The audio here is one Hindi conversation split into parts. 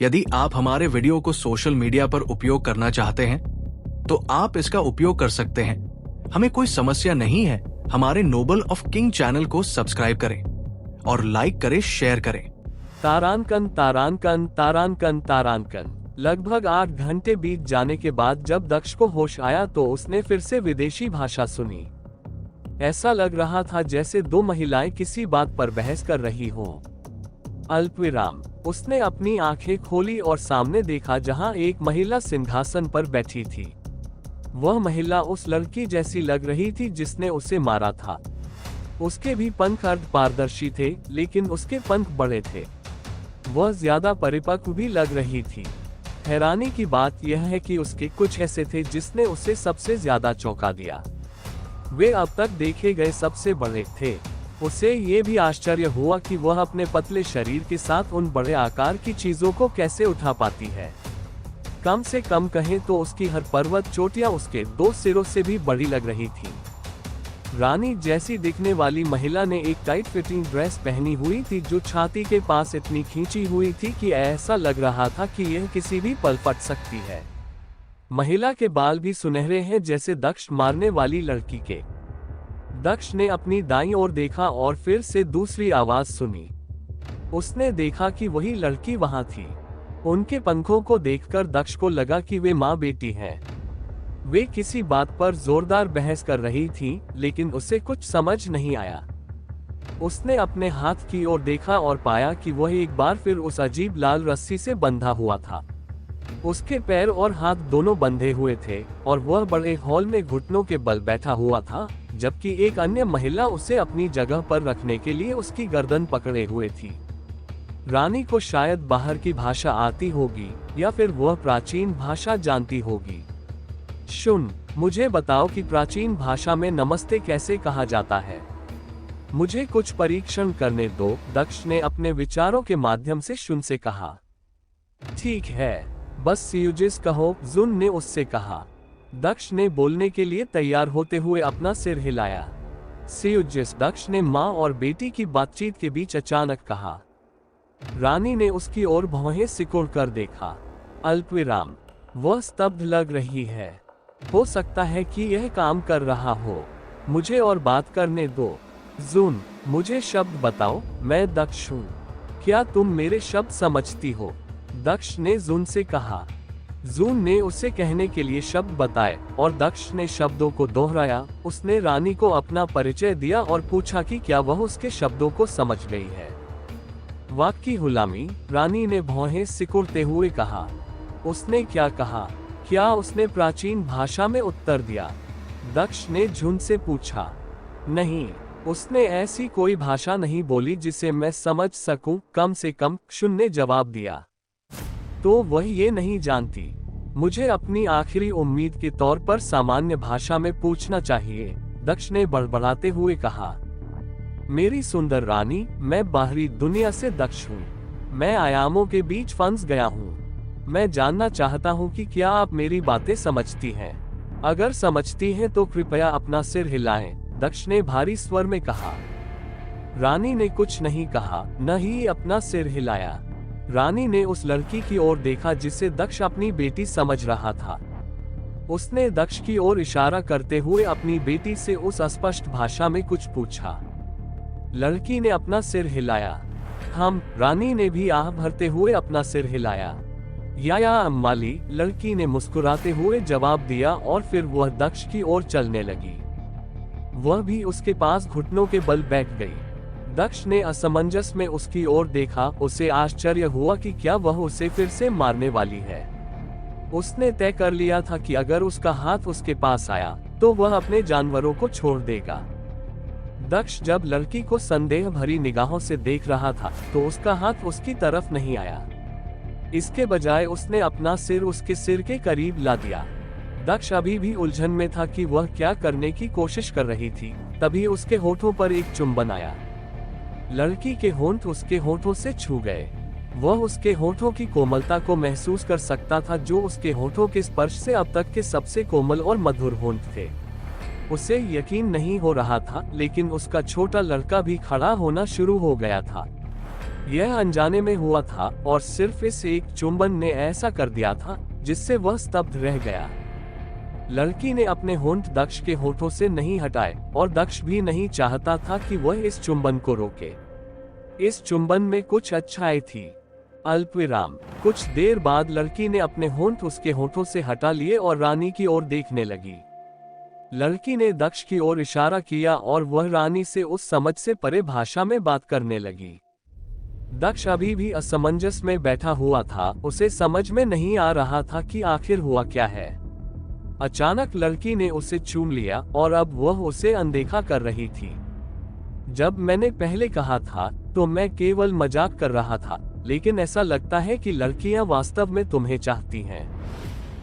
यदि आप हमारे वीडियो को सोशल मीडिया पर उपयोग करना चाहते हैं तो आप इसका उपयोग कर सकते हैं। हमें कोई समस्या नहीं है। हमारे नोबल ऑफ किंग चैनल को सब्सक्राइब करें और लाइक करें, शेयर करें। तारांकन तारांकन तारांकन तारांकन। लगभग 8 घंटे बीत जाने के बाद जब दक्ष को होश आया तो उसने फिर से विदेशी भाषा सुनी। ऐसा लग रहा था जैसे 2 महिलाएं किसी बात पर बहस कर रही हों। अल्पविराम। उसने अपनी आंखें खोली और सामने देखा जहां एक महिला सिंहासन पर बैठी थी। वह महिला उस लड़की जैसी लग रही थी जिसने उसे मारा था। उसके भी पंख अर्ध पारदर्शी थे, लेकिन उसके पंख बड़े थे। वह ज्यादा परिपक्व भी लग रही थी। हैरानी की बात यह है कि उसके कुछ ऐसे थे जिसने उसे सबसे ज्यादा चौंका दिया। वे अब तक देखे गए सबसे बड़े थे। उसे ये भी आश्चर्य हुआ कि वह अपने पतले शरीर के साथ उन बड़े आकार की चीजों को कैसे उठा पाती है। कम से कम कहें तो उसकी हर पर्वत चोटियां उसके 2 सिरों से भी बड़ी लग रही थी। रानी जैसी दिखने वाली महिला ने एक टाइट फिटिंग ड्रेस पहनी हुई थी जो छाती के पास इतनी खींची हुई थी कि ऐसा लग रहा था कि यह किसी भी पल फट सकती है। महिला के बाल भी सुनहरे हैं जैसे दक्ष मारने वाली लड़की के। दक्ष ने अपनी दाईं ओर देखा और फिर से दूसरी आवाज सुनी। उसने देखा कि वही लड़की वहां थी। उनके पंखों को देखकर दक्ष को लगा कि वे माँ बेटी हैं। वे किसी बात पर जोरदार बहस कर रही थीं, लेकिन उसे कुछ समझ नहीं आया। उसने अपने हाथ की ओर देखा और पाया कि वह एक बार फिर उस अजीब लाल रस्सी से बंधा हुआ था। उसके पैर और हाथ दोनों बंधे हुए थे और वह बड़े हॉल में घुटनों के बल बैठा हुआ था, जबकि एक अन्य महिला उसे अपनी जगह पर रखने के लिए उसकी गर्दन पकड़े हुए थी। रानी को शायद बाहर की भाषा आती होगी या फिर वह प्राचीन भाषा जानती होगी। शुन, मुझे बताओ कि प्राचीन भाषा में नमस्ते कैसे कहा जाता है। मुझे कुछ परीक्षण करने दो, दक्ष ने अपने विचारों के माध्यम से शुन से कहा। ठीक है, बस सियुजिस कहो, जुन ने उससे कहा। दक्ष ने बोलने के लिए तैयार होते हुए अपना सिर हिलाया। सियुजिस, दक्ष ने माँ और बेटी की बातचीत के बीच अचानक कहा। रानी ने उसकी ओर भौहें सिकुड़ कर देखा। अल्पविराम। वह स्तब्ध लग रही है। हो सकता है कि यह काम कर रहा हो। मुझे और बात करने दो। जुन, मुझे शब्द बताओ, मैं दक्ष हूँ। क्या तुम मेरे शब्द समझती हो? दक्ष ने जुन से कहा। जुन ने उसे कहने के लिए शब्द बताए और दक्ष ने शब्दों को दोहराया। उसने रानी को अपना परिचय दिया और पूछा कि क्या वह उसके शब्दों को समझ गई है। वाक्य गुलामी, रानी ने भौहें सिकुड़ते हुए कहा। उसने क्या कहा? क्या उसने प्राचीन भाषा में उत्तर दिया? दक्ष ने जुन से पूछा। नहीं, उसने ऐसी कोई भाषा नहीं बोली जिसे मैं समझ सकूं, कम से कम, शुन ने जवाब दिया। तो वह ये नहीं जानती। मुझे अपनी आखिरी उम्मीद के तौर पर सामान्य भाषा में पूछना चाहिए, दक्ष ने बड़बड़ाते हुए कहा। मेरी सुंदर रानी, मैं बाहरी दुनिया से दक्ष हूँ। मैं आयामों के बीच फंस गया हूँ। मैं जानना चाहता हूँ कि क्या आप मेरी बातें समझती हैं। अगर समझती हैं तो कृपया अपना सिर हिलाएं, दक्ष ने भारी स्वर में कहा। रानी ने कुछ नहीं कहा, न ही अपना सिर हिलाया। रानी ने उस लड़की की ओर देखा जिसे दक्ष अपनी बेटी समझ रहा था। उसने दक्ष की ओर इशारा करते हुए अपनी बेटी से उस अस्पष्ट भाषा में कुछ पूछा। लड़की ने अपना सिर हिलाया। रानी ने भी आह भरते हुए अपना सिर हिलाया। या अम्माली, लड़की ने मुस्कुराते हुए जवाब दिया और फिर वह दक्ष की ओर चलने लगी। वह भी उसके पास घुटनों के बल बैठ गई। दक्ष ने असमंजस में उसकी ओर देखा। उसे आश्चर्य हुआ कि क्या वह उसे फिर से मारने वाली है। उसने तय कर लिया था कि अगर उसका हाथ उसके पास आया तो वह अपने जानवरों को छोड़ देगा। दक्ष जब लड़की को संदेह भरी निगाहों से देख रहा था तो उसका हाथ उसकी तरफ नहीं आया। इसके बजाय उसने अपना सिर उसके सिर के करीब ला दिया। दक्ष अभी भी उलझन में था कि वह क्या करने की कोशिश कर रही थी। तभी उसके होठों पर एक चुंबन आया। लड़की के होंठ उसके होठों से छू गए। वह उसके होठों की कोमलता को महसूस कर सकता था जो उसके होठों के स्पर्श से अब तक के सबसे कोमल और मधुर होंठ थे। उसे यकीन नहीं हो रहा था, लेकिन उसका छोटा लड़का भी खड़ा होना शुरू हो गया था। यह अनजाने में हुआ था और सिर्फ इस एक चुंबन ने ऐसा कर दिया था जिससे वह स्तब्ध रह गया। लड़की ने अपने होंठ दक्ष के होठों से नहीं हटाए और दक्ष भी नहीं चाहता था कि वह इस चुंबन को रोके। इस चुंबन में कुछ अच्छाई थी। अल्पविराम। कुछ देर बाद लड़की ने अपने होंठ उसके होठों से हटा लिए और रानी की ओर देखने लगी। लड़की ने दक्ष की ओर इशारा किया और वह रानी से उस समझ से परे भाषा में बात करने लगी। दक्ष अभी भी असमंजस में बैठा हुआ था, उसे समझ में नहीं आ रहा था कि आखिर हुआ क्या है। अचानक लड़की ने उसे चूम लिया और अब वह उसे अनदेखा कर रही थी। जब मैंने पहले कहा था तो मैं केवल मजाक कर रहा था, लेकिन ऐसा लगता है कि लड़कियां वास्तव में तुम्हें चाहती हैं।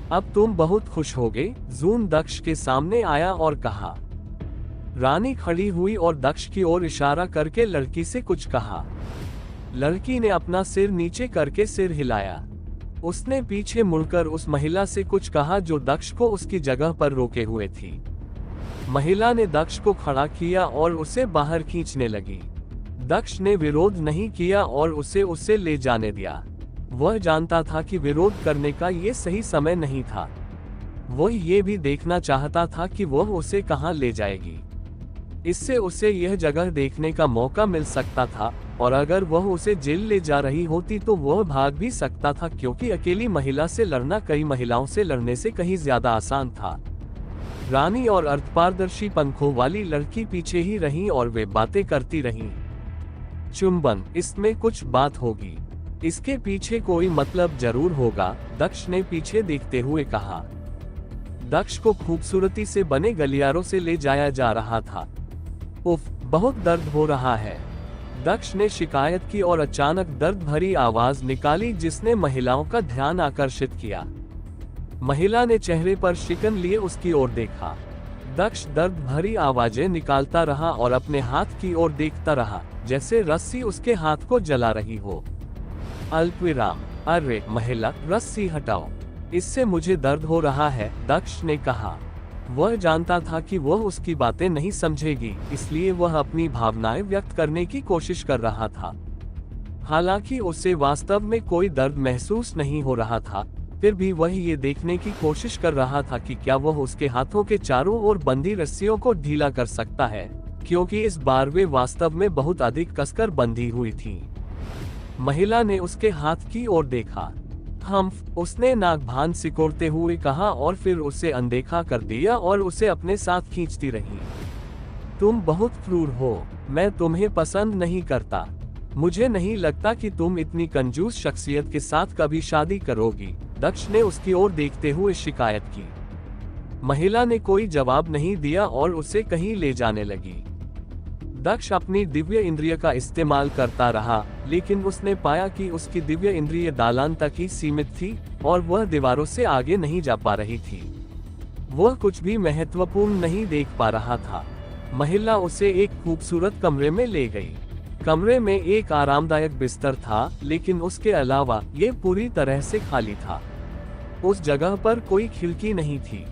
अब तुम बहुत खुश होगे। जून दक्ष के सामने आया और कहा। रानी खड़ी हुई और दक्ष की ओर इशारा करके लड़की से कुछ कहा। लड़की ने अपना सिर नीचे करके सिर हिलाया। उसने पीछे मुड़कर उस महिला से कुछ कहा जो दक्ष को उसकी जगह पर रोके हुए थी। महिला ने दक्ष को खड़ा किया और उसे बाहर खींचने लगी। दक्ष ने विरोध नहीं किया और उसे ले जाने दिया। वह जानता था कि विरोध करने का ये सही समय नहीं था। वह ये भी देखना चाहता था कि वह उसे कहां ले जाएगी। इससे उसे यह जगह देखने का मौका मिल सकता था और अगर वह उसे जेल ले जा रही होती तो वह भाग भी सकता था, क्योंकि अकेली महिला से लड़ना कई महिलाओं से लड़ने से कहीं ज्यादा आसान था। रानी और अर्धपारदर्शी पंखों वाली लड़की पीछे ही रही और वे बातें करती रहीं। चुंबन, इसमें कुछ बात होगी, इसके पीछे कोई मतलब जरूर होगा, दक्ष ने पीछे देखते हुए कहा। दक्ष को खूबसूरती से बने गलियारों से ले जाया जा रहा था। उफ, बहुत दर्द हो रहा है, दक्ष ने शिकायत की और अचानक दर्द भरी आवाज निकाली जिसने महिलाओं का ध्यान आकर्षित किया। महिला ने चेहरे पर शिकन लिए उसकी ओर देखा। दक्ष दर्द भरी आवाजें निकालता रहा और अपने हाथ की ओर देखता रहा, जैसे रस्सी उसके हाथ को जला रही हो। अल्पविराम। अरे महिला, रस्सी हटाओ, इससे मुझे दर्द हो रहा है, दक्ष ने कहा। वह जानता था कि वह उसकी बातें नहीं समझेगी, इसलिए वह अपनी भावनाएं व्यक्त करने की कोशिश कर रहा था। हालांकि उसे वास्तव में कोई दर्द महसूस नहीं हो रहा था, फिर भी वह ये देखने की कोशिश कर रहा था कि क्या वह उसके हाथों के चारों ओर बंधी रस्सियों को ढीला कर सकता है, क्योंकि इस बार वे वास्तव में बहुत अधिक कसकर बंधी हुई थीं। महिला ने उसके हाथ की ओर देखा। हम्फ, उसने नाक भान सिकोड़ते हुए कहा और फिर उसे अनदेखा कर दिया और उसे अपने साथ खींचती रही। तुम बहुत क्रूर हो, मैं तुम्हें पसंद नहीं करता। मुझे नहीं लगता कि तुम इतनी कंजूस शख्सियत के साथ कभी शादी करोगी, दक्ष ने उसकी ओर देखते हुए शिकायत की। महिला ने कोई जवाब नहीं दिया और उसे कहीं ले जाने लगी। दक्ष अपनी दिव्य इंद्रिय का इस्तेमाल करता रहा, लेकिन उसने पाया कि उसकी दिव्य इंद्रिय दालान तक ही सीमित थी और वह दीवारों से आगे नहीं जा पा रही थी। वह कुछ भी महत्वपूर्ण नहीं देख पा रहा था। महिला उसे एक खूबसूरत कमरे में ले गई। कमरे में एक आरामदायक बिस्तर था, लेकिन उसके अलावा ये पूरी तरह से खाली था। उस जगह पर कोई खिड़की नहीं थी।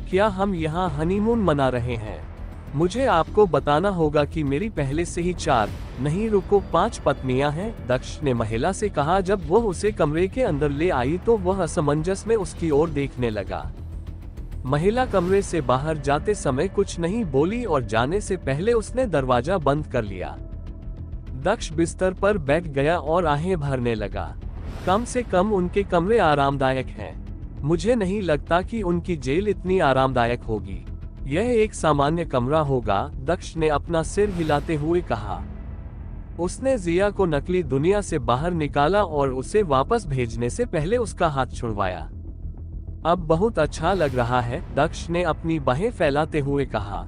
क्या हम यहाँ हनीमून मना रहे हैं? मुझे आपको बताना होगा कि मेरी पहले से ही 4, नहीं रुको 5 पत्नियां हैं, दक्ष ने महिला से कहा। जब वह उसे कमरे के अंदर ले आई तो वह असमंजस में उसकी ओर देखने लगा। महिला कमरे से बाहर जाते समय कुछ नहीं बोली और जाने से पहले उसने दरवाजा बंद कर लिया। दक्ष बिस्तर पर बैठ गया और आहें भरने लगा। कम से कम उनके कमरे आरामदायक हैं। मुझे नहीं लगता कि उनकी जेल इतनी आरामदायक होगी। यह एक सामान्य कमरा होगा, दक्ष ने अपना सिर हिलाते हुए कहा। उसने जिया को नकली दुनिया से बाहर निकाला और उसे वापस भेजने से पहले उसका हाथ छुड़वाया। अब बहुत अच्छा लग रहा है, दक्ष ने अपनी बाहें फैलाते हुए कहा।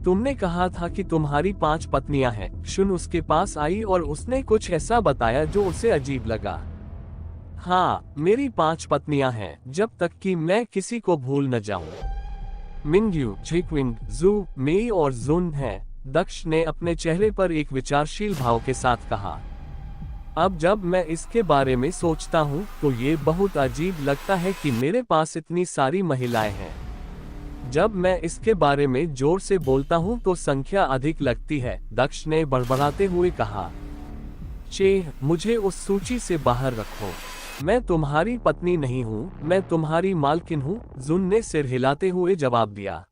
तुमने कहा था कि तुम्हारी 5 पत्नियां हैं। शुन उसके पास आई और उसने कुछ ऐसा बताया जो उसे अजीब लगा। हाँ, मेरी 5 पत्नियां हैं, जब तक कि मैं किसी को भूल न जाऊं। मिंग्यू, झिकविंग, जू, मेई और जुन हैं, दक्ष ने अपने चेहरे पर एक विचारशील भाव के साथ कहा। अब जब मैं इसके बारे में सोचता हूँ तो ये बहुत अजीब लगता है कि मेरे पास इतनी सारी महिलाएं हैं। जब मैं इसके बारे में जोर से बोलता हूँ तो संख्या अधिक लगती है, दक्ष ने बड़बड़ाते हुए कहा। मुझे उस सूची से बाहर रखो। मैं तुम्हारी पत्नी नहीं हूँ, मैं तुम्हारी मालकिन हूँ, जून ने सिर हिलाते हुए जवाब दिया।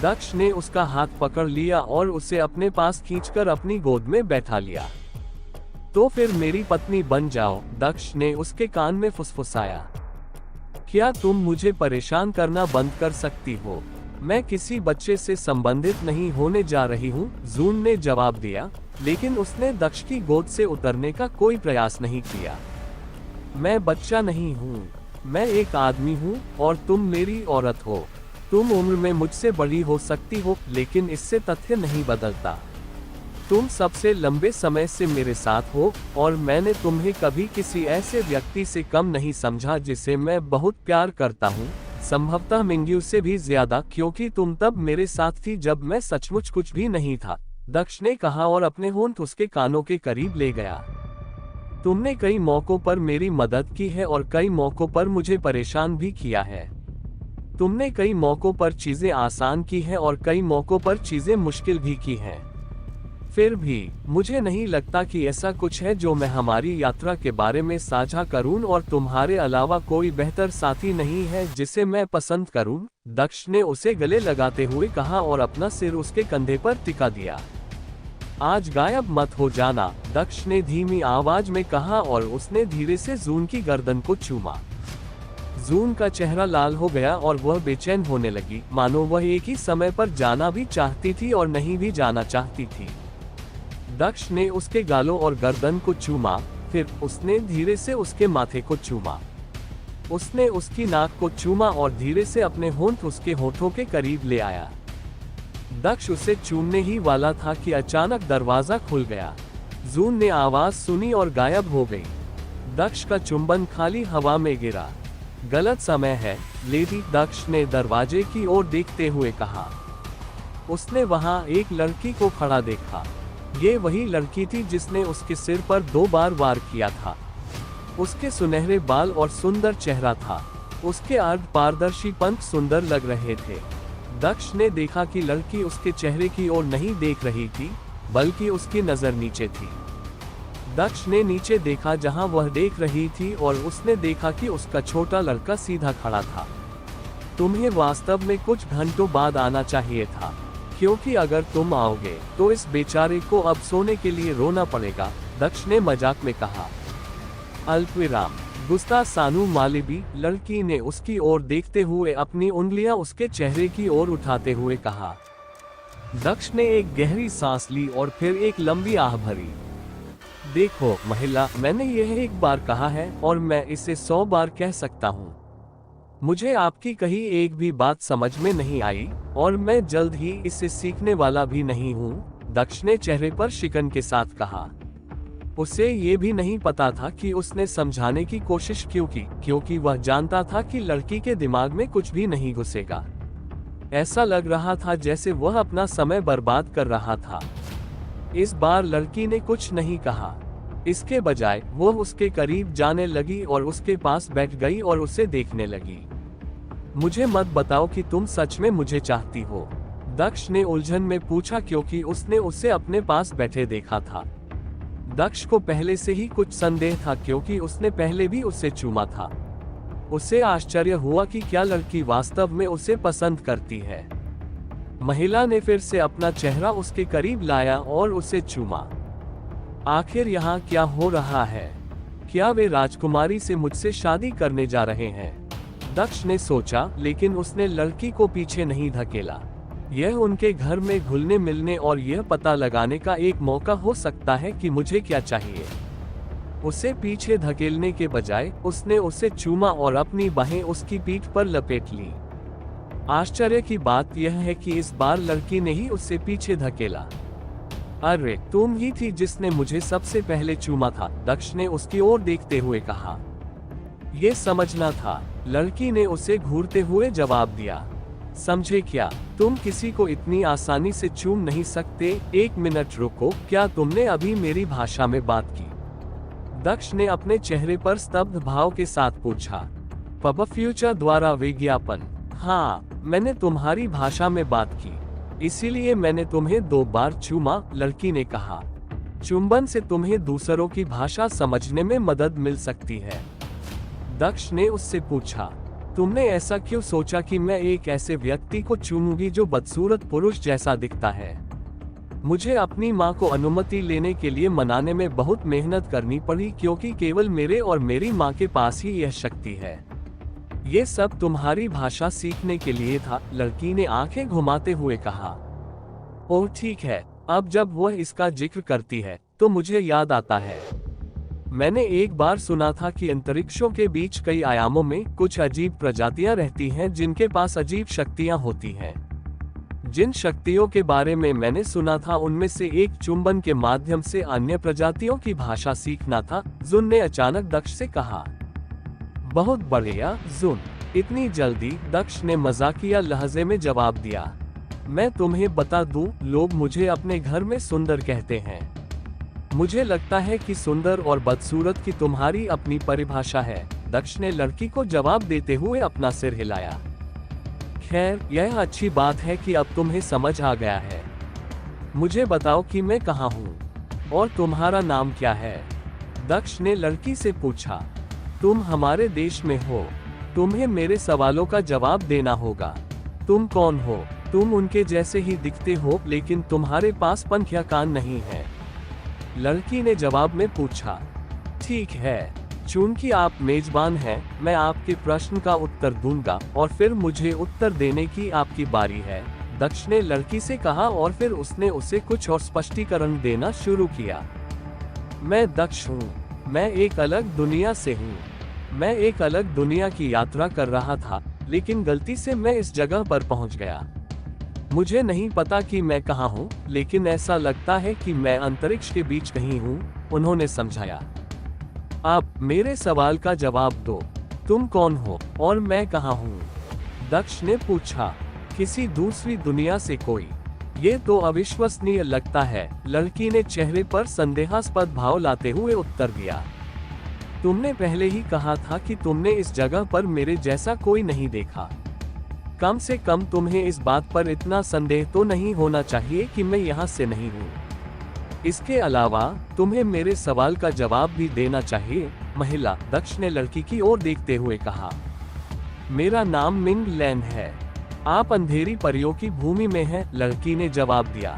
दक्ष ने उसका हाथ पकड़ लिया और उसे अपने पास खींचकर अपनी गोद में बैठा लिया। तो फिर मेरी पत्नी बन जाओ, दक्ष ने उसके कान में फुसफुसाया। क्या तुम मुझे परेशान करना बंद कर सकती हो? मैं किसी बच्चे से संबंधित नहीं होने जा रही हूँ, जून ने जवाब दिया, लेकिन उसने दक्ष की गोद से उतरने का कोई प्रयास नहीं किया। मैं बच्चा नहीं हूँ, मैं एक आदमी हूँ और तुम मेरी औरत हो। तुम उम्र में मुझसे बड़ी हो सकती हो, लेकिन इससे तथ्य नहीं बदलता। तुम सबसे लंबे समय से मेरे साथ हो और मैंने तुम्हें कभी किसी ऐसे व्यक्ति से कम नहीं समझा जिसे मैं बहुत प्यार करता हूँ, संभवतः मिंग्यू से भी ज्यादा, क्योंकि तुम तब मेरे साथ थी जब मैं सचमुच कुछ भी नहीं था, दक्ष ने कहा और अपने होंठ उसके कानों के करीब ले गया। तुमने कई मौकों पर मेरी मदद की है और कई मौकों पर मुझे परेशान भी किया है। तुमने कई मौकों पर चीजें आसान की हैं और कई मौकों पर चीजें मुश्किल भी की हैं। फिर भी मुझे नहीं लगता कि ऐसा कुछ है जो मैं हमारी यात्रा के बारे में साझा करूं और तुम्हारे अलावा कोई बेहतर साथी नहीं है जिसे मैं पसंद करूं, दक्ष ने उसे गले लगाते हुए कहा और अपना सिर उसके कंधे पर टिका दिया। आज गायब मत हो जाना, दक्ष ने धीमी आवाज में कहा और उसने धीरे से जून की गर्दन को चूमा। जून का चेहरा लाल हो गया और वह बेचैन होने लगी, मानो वह एक ही समय पर जाना भी चाहती थी और नहीं भी जाना चाहती थी। दक्ष ने उसके गालों और गर्दन को चूमा, फिर उसने धीरे से उसके माथे को चूमा। उसने उसकी नाक को चूमा और धीरे से अपने होंठ उसके होठों के करीब ले आया। दक्ष उसे चूमने ही वाला था कि अचानक दरवाजा खुल गया। जून ने आवाज सुनी और गायब हो गई। दक्ष का चुंबन खाली हवा में गिरा। गलत समय है, लेडी, दक्ष ने दरवाजे की ओर देखते हुए कहा। उसने वहां एक लड़की को खड़ा देखा। ये वही लड़की थी जिसने उसके सिर पर 2 बार वार किया था। उसके सुनहरे बाल और सुंदर चेहरा था। उसके अर्ध पारदर्शी पंख सुंदर लग रहे थे। दक्ष ने देखा कि लड़की उसके चेहरे की ओर नहीं देख रही थी, बल्कि उसकी नजर नीचे थी। दक्ष ने नीचे देखा जहां वह देख रही थी और उसने देखा कि उसका छोटा लड़का सीधा खड़ा था। तुम्हें वास्तव में कुछ घंटों बाद आना चाहिए था, क्योंकि अगर तुम आओगे तो इस बेचारे को अब सोने के लिए रोना पड़ेगा, दक्ष ने मजाक में कहा। अल्पविराम। गुस्ता सानू मालिबी, लड़की ने उसकी ओर देखते हुए अपनी उंगलियां उसके चेहरे की ओर उठाते हुए कहा। दक्ष ने एक गहरी सांस ली और फिर एक लंबी आह भरी। देखो महिला, मैंने यह एक बार कहा है और मैं इसे 100 बार कह सकता हूँ। मुझे आपकी कही एक भी बात समझ में नहीं आई और मैं जल्द ही इसे सीखने वाला भी नहीं हूँ, दक्ष ने चेहरे पर शिकन के साथ कहा। उसे ये भी नहीं पता था कि उसने समझाने की कोशिश क्यों की, क्योंकि वह जानता था कि लड़की के दिमाग में कुछ भी नहीं घुसेगा। ऐसा लग रहा था जैसे वह अपना समय बर्बाद कर रहा था। इस बार लड़की ने कुछ नहीं कहा। इसके बजाय वो उसके करीब जाने लगी और उसके पास बैठ गई और उसे देखने लगी। मुझे मत बताओ कि तुम सच में मुझे चाहती हो, दक्ष ने उलझन में पूछा, क्योंकि उसने उसे अपने पास बैठे देखा था। दक्ष को पहले से ही कुछ संदेह था, क्योंकि उसने पहले भी उसे चूमा था। उसे आश्चर्य हुआ कि क्या लड़की वास्तव में उसे पसंद करती है। महिला ने फिर से अपना चेहरा उसके करीब लाया और उसे चूमा। आखिर यहाँ क्या हो रहा है? क्या वे राजकुमारी से मुझसे शादी करने जा रहे हैं? दक्ष ने सोचा, लेकिन उसने लड़की को पीछे नहीं धकेला। यह उनके घर में घुलने मिलने और यह पता लगाने का एक मौका हो सकता है कि मुझे क्या चाहिए। उसे पीछे धकेलने के बजाय उसने उसे चूमा और अपनी बाहें उसकी पीठ पर लपेट ली। आश्चर्य की बात यह है कि इस बार लड़की ने ही उसे पीछे धकेला। अरे, तुम ही थी जिसने मुझे सबसे पहले चूमा था, दक्ष ने उसकी ओर देखते हुए कहा। यह समझना था, लड़की ने उसे घूरते हुए जवाब दिया। समझे क्या? तुम किसी को इतनी आसानी से चूम नहीं सकते। 1 मिनट रुको, क्या तुमने अभी मेरी भाषा में बात की? दक्ष ने अपने चेहरे पर स्तब्ध भाव के साथ पूछा। पब फ्यूचर द्वारा विज्ञापन। हाँ, मैंने तुम्हारी भाषा में बात की, इसीलिए मैंने तुम्हें 2 बार चूमा, लड़की ने कहा। चुंबन से तुम्हें दूसरों की भाषा समझने में मदद मिल सकती है। दक्ष ने उससे पूछा, तुमने ऐसा क्यों सोचा कि मैं एक ऐसे व्यक्ति को चुनूंगी जो बदसूरत पुरुष जैसा दिखता है? मुझे अपनी माँ को अनुमति लेने के लिए मनाने में बहुत मेहनत करनी पड़ी, क्योंकि केवल मेरे और मेरी माँ के पास ही यह शक्ति है। ये सब तुम्हारी भाषा सीखने के लिए था, लड़की ने आंखें घुमाते हुए कहा। ओह ठीक है, अब जब वह इसका जिक्र करती है तो मुझे याद आता है, मैंने एक बार सुना था कि अंतरिक्षों के बीच कई आयामों में कुछ अजीब प्रजातियां रहती हैं जिनके पास अजीब शक्तियां होती हैं। जिन शक्तियों के बारे में मैंने सुना था उनमें से एक चुंबन के माध्यम से अन्य प्रजातियों की भाषा सीखना था, जुन ने अचानक दक्ष से कहा। बहुत बढ़िया जुन, इतनी जल्दी? दक्ष ने मजाकिया लहजे में जवाब दिया। मैं तुम्हें बता दूं, लोग मुझे अपने घर में सुंदर कहते हैं। मुझे लगता है कि सुंदर और बदसूरत की तुम्हारी अपनी परिभाषा है। दक्ष ने लड़की को जवाब देते हुए अपना सिर हिलाया। खैर, यह अच्छी बात है कि अब तुम्हें समझ आ गया है। मुझे बताओ कि मैं कहाँ हूँ और तुम्हारा नाम क्या है? दक्ष ने लड़की से पूछा। तुम हमारे देश में हो, तुम्हें मेरे सवालों का जवाब देना होगा। तुम कौन हो? तुम उनके जैसे ही दिखते हो, लेकिन तुम्हारे पास पंख या कान नहीं है। लड़की ने जवाब में पूछा। ठीक है, चूंकि आप मेजबान हैं, मैं आपके प्रश्न का उत्तर दूंगा और फिर मुझे उत्तर देने की आपकी बारी है, दक्ष ने लड़की से कहा और फिर उसने उसे कुछ और स्पष्टीकरण देना शुरू किया। मैं दक्ष हूँ, मैं एक अलग दुनिया से हूँ। मैं एक अलग दुनिया की यात्रा कर रहा था, लेकिन गलती से मैं इस जगह पर पहुँच गया। मुझे नहीं पता कि मैं कहाँ हूँ, लेकिन ऐसा लगता है कि मैं अंतरिक्ष के बीच कहीं हूँ, उन्होंने समझाया। आप मेरे सवाल का जवाब दो, तुम कौन हो और मैं कहाँ हूँ? दक्ष ने पूछा। किसी दूसरी दुनिया से कोई? ये तो अविश्वसनीय लगता है, लड़की ने चेहरे पर संदेहास्पद भाव लाते हुए उत्तर दिया। तुमने पहले ही कहा था कि तुमने इस जगह पर मेरे जैसा कोई नहीं देखा। कम से कम तुम्हें इस बात पर इतना संदेह तो नहीं होना चाहिए कि मैं यहाँ से नहीं हूँ। इसके अलावा तुम्हें मेरे सवाल का जवाब भी देना चाहिए, महिला, दक्ष ने लड़की की ओर देखते हुए कहा। मेरा नाम मिंग लैन है। आप अंधेरी परियों की भूमि में हैं, लड़की ने जवाब दिया।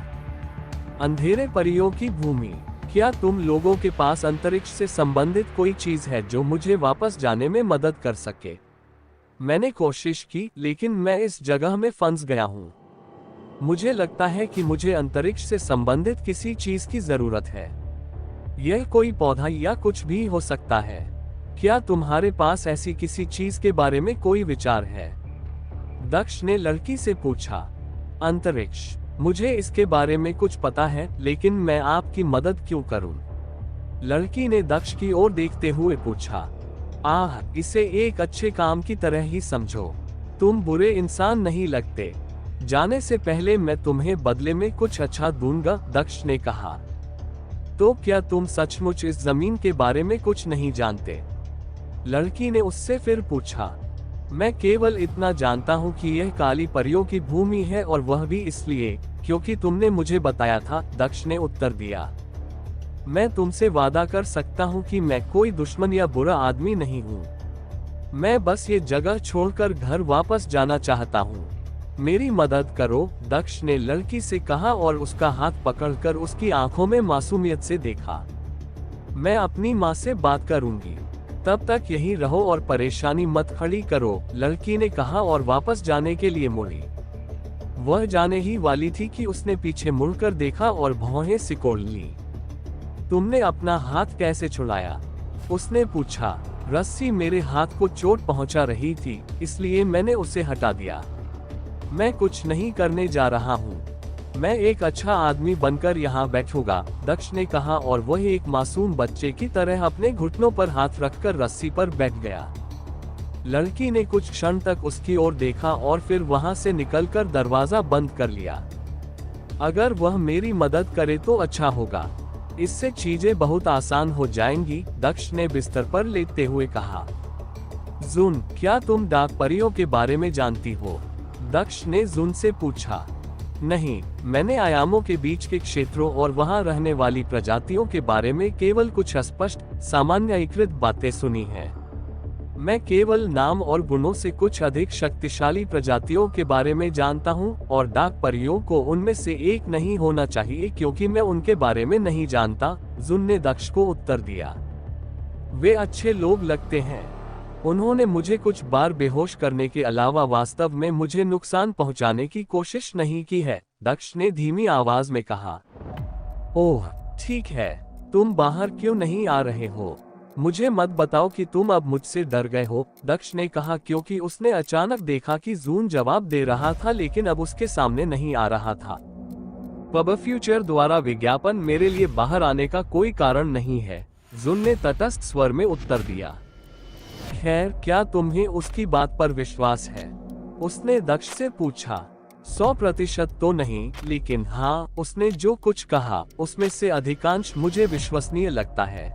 अंधेरे परियों की भूमि? क्या तुम लोगों के पास अंतरिक्ष से संबंधित कोई चीज है जो मुझे वापस जाने में मदद कर सके? मैंने कोशिश की, लेकिन मैं इस जगह में फंस गया हूँ। मुझे लगता है कि मुझे अंतरिक्ष से संबंधित किसी चीज की जरूरत है। यह कोई पौधा या कुछ भी हो सकता है। क्या तुम्हारे पास ऐसी किसी चीज के बारे में कोई विचार है? दक्ष ने लड़की से पूछा। अंतरिक्ष? मुझे इसके बारे में कुछ पता है, लेकिन मैं आपकी मदद क्यों करूं? लड़की ने दक्ष की ओर देखते हुए पूछा। इसे एक अच्छे काम की तरह ही समझो। तुम बुरे इंसान नहीं लगते। जाने से पहले मैं तुम्हें बदले में कुछ अच्छा दूंगा, दक्ष ने कहा। तो क्या तुम सचमुच इस जमीन के बारे में कुछ नहीं जानते? लड़की ने उससे फिर पूछा। मैं केवल इतना जानता हूँ कि यह काली परियों की भूमि है, और वह भी इसलिए क्योंकि तुमने मुझे बताया था, दक्ष ने उत्तर दिया। मैं तुमसे वादा कर सकता हूँ कि मैं कोई दुश्मन या बुरा आदमी नहीं हूँ। मैं बस ये जगह छोड़कर घर वापस जाना चाहता हूँ। मेरी मदद करो, दक्ष ने लड़की से कहा और उसका हाथ पकड़कर उसकी आंखों में मासूमियत से देखा। मैं अपनी माँ से बात करूंगी, तब तक यहीं रहो और परेशानी मत खड़ी करो, लड़की ने कहा और वापस जाने के लिए मुड़ी। वह जाने ही वाली थी कि उसने पीछे मुड़कर देखा और भौहें सिकोड़ ली। तुमने अपना हाथ कैसे छुड़ाया? उसने पूछा। रस्सी मेरे हाथ को चोट पहुंचा रही थी, इसलिए मैंने उसे हटा दिया। मैं कुछ नहीं करने जा रहा हूँ। मैं एक अच्छा आदमी बनकर यहाँ बैठूंगा, दक्ष ने कहा और वह एक मासूम बच्चे की तरह अपने घुटनों पर हाथ रखकर रस्सी पर बैठ गया। लड़की ने कुछ क्षण तक उसकी ओर देखा और फिर वहां से निकलकर दरवाजा बंद कर लिया। अगर वह मेरी मदद करे तो अच्छा होगा, इससे चीजें बहुत आसान हो जाएंगी, दक्ष ने बिस्तर पर लेटते हुए कहा। जुन, क्या तुम डाक परियों के बारे में जानती हो? दक्ष ने जुन से पूछा। नहीं, मैंने आयामों के बीच के क्षेत्रों और वहां रहने वाली प्रजातियों के बारे में केवल कुछ अस्पष्ट सामान्यीकृत बातें सुनी हैं। मैं केवल नाम और गुणों से कुछ अधिक शक्तिशाली प्रजातियों के बारे में जानता हूं, और डाक परियों को उनमें से एक नहीं होना चाहिए क्योंकि मैं उनके बारे में नहीं जानता, जुन ने दक्ष को उत्तर दिया। वे अच्छे लोग लगते हैं। उन्होंने मुझे कुछ बार बेहोश करने के अलावा वास्तव में मुझे नुकसान पहुंचाने की कोशिश नहीं की है, दक्ष ने धीमी आवाज में कहा। ओह, ठीक है, तुम बाहर क्यों नहीं आ रहे हो? मुझे मत बताओ कि तुम अब मुझसे डर गए हो, दक्ष ने कहा क्योंकि उसने अचानक देखा कि जून जवाब दे रहा था लेकिन अब उसके सामने नहीं आ रहा था। पब फ्यूचर द्वारा विज्ञापन मेरे लिए बाहर आने का कोई कारण नहीं है, जून ने तटस्थ स्वर में उत्तर दिया। खैर, क्या तुम्हें उसकी बात पर विश्वास है? उसने दक्ष से पूछा। 100% तो नहीं, लेकिन हाँ, उसने जो कुछ कहा उसमें से अधिकांश मुझे विश्वसनीय लगता है।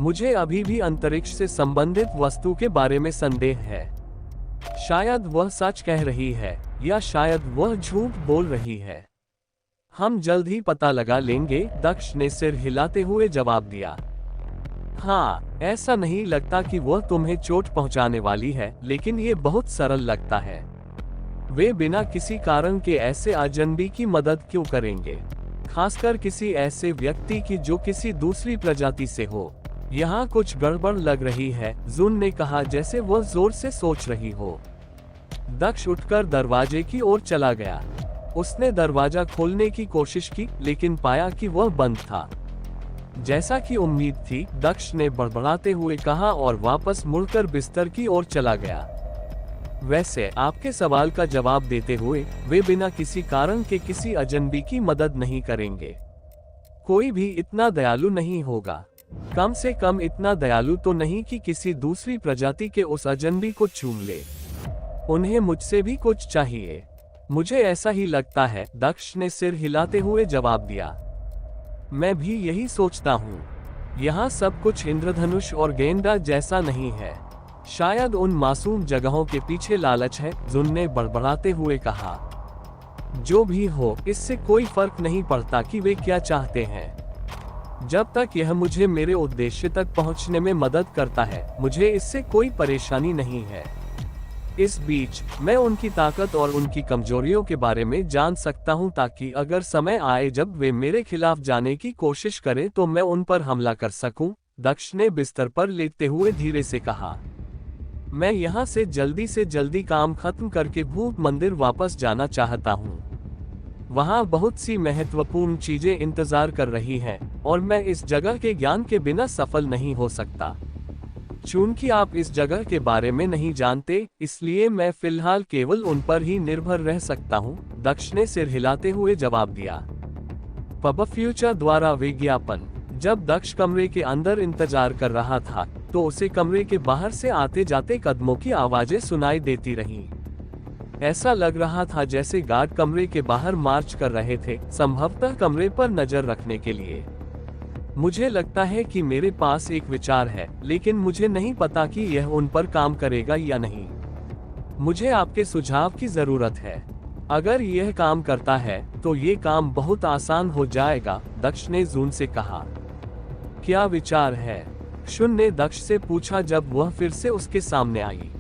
मुझे अभी भी अंतरिक्ष से संबंधित वस्तु के बारे में संदेह है। शायद वह सच कह रही है या शायद वह झूठ बोल रही है। हम जल्द ही पता लगा लेंगे, दक्ष ने सिर हिलाते हुए जवाब दिया। हाँ, ऐसा नहीं लगता कि वह तुम्हें चोट पहुंचाने वाली है, लेकिन ये बहुत सरल लगता है। वे बिना किसी कारण के ऐसे अजनबी की मदद क्यों करेंगे, खासकर किसी ऐसे व्यक्ति की जो किसी दूसरी प्रजाति से हो। यहाँ कुछ गड़बड़ लग रही है, जुन ने कहा जैसे वह जोर से सोच रही हो। दक्ष उठकर दरवाजे की ओर चला गया। उसने दरवाजा खोलने की कोशिश की लेकिन पाया कि वह बंद था। जैसा कि उम्मीद थी, दक्ष ने बड़बड़ाते हुए कहा और वापस मुड़कर बिस्तर की ओर चला गया। वैसे आपके सवाल का जवाब देते हुए, वे बिना किसी कारण के किसी अजनबी की मदद नहीं करेंगे। कोई भी इतना दयालु नहीं होगा, कम से कम इतना दयालु तो नहीं कि किसी दूसरी प्रजाति के उस अजनबी को चूम ले। उन्हें मुझसे भी कुछ चाहिए। मुझे ऐसा ही लगता है, दक्ष ने सिर हिलाते हुए जवाब दिया। मैं भी यही सोचता हूँ। यहाँ सब कुछ इंद्रधनुष और गेंडा जैसा नहीं है। शायद उन मासूम जगहों के पीछे लालच है, जुन ने बड़बड़ाते हुए कहा। जो भी हो, इससे कोई फर्क नहीं पड़ता कि वे क्या चाहते हैं। जब तक यह मुझे मेरे उद्देश्य तक पहुंचने में मदद करता है, मुझे इससे कोई परेशानी नहीं है। इस बीच मैं उनकी ताकत और उनकी कमजोरियों के बारे में जान सकता हूं ताकि अगर समय आए जब वे मेरे खिलाफ जाने की कोशिश करें तो मैं उन पर हमला कर सकूं, दक्ष ने बिस्तर पर लेटते हुए धीरे से कहा। मैं यहाँ से जल्दी काम खत्म करके भूत मंदिर वापस जाना चाहता हूँ। वहाँ बहुत सी महत्वपूर्ण चीजें इंतजार कर रही हैं और मैं इस जगह के ज्ञान के बिना सफल नहीं हो सकता। चूंकि आप इस जगह के बारे में नहीं जानते, इसलिए मैं फिलहाल केवल उन पर ही निर्भर रह सकता हूँ, दक्ष ने सिर हिलाते हुए जवाब दिया। पब फ्यूचर द्वारा विज्ञापन। जब दक्ष कमरे के अंदर इंतजार कर रहा था तो उसे कमरे के बाहर से आते जाते कदमों की आवाजें सुनाई देती रहीं। ऐसा लग रहा था जैसे गार्ड कमरे के बाहर मार्च कर रहे थे, संभवतः कमरे पर नजर रखने के लिए। मुझे लगता है कि मेरे पास एक विचार है, लेकिन मुझे नहीं पता कि यह उन पर काम करेगा या नहीं। मुझे आपके सुझाव की जरूरत है। अगर यह काम करता है तो ये काम बहुत आसान हो जाएगा, दक्ष ने जून से कहा। क्या विचार है? शुन ने दक्ष से पूछा जब वह फिर से उसके सामने आई।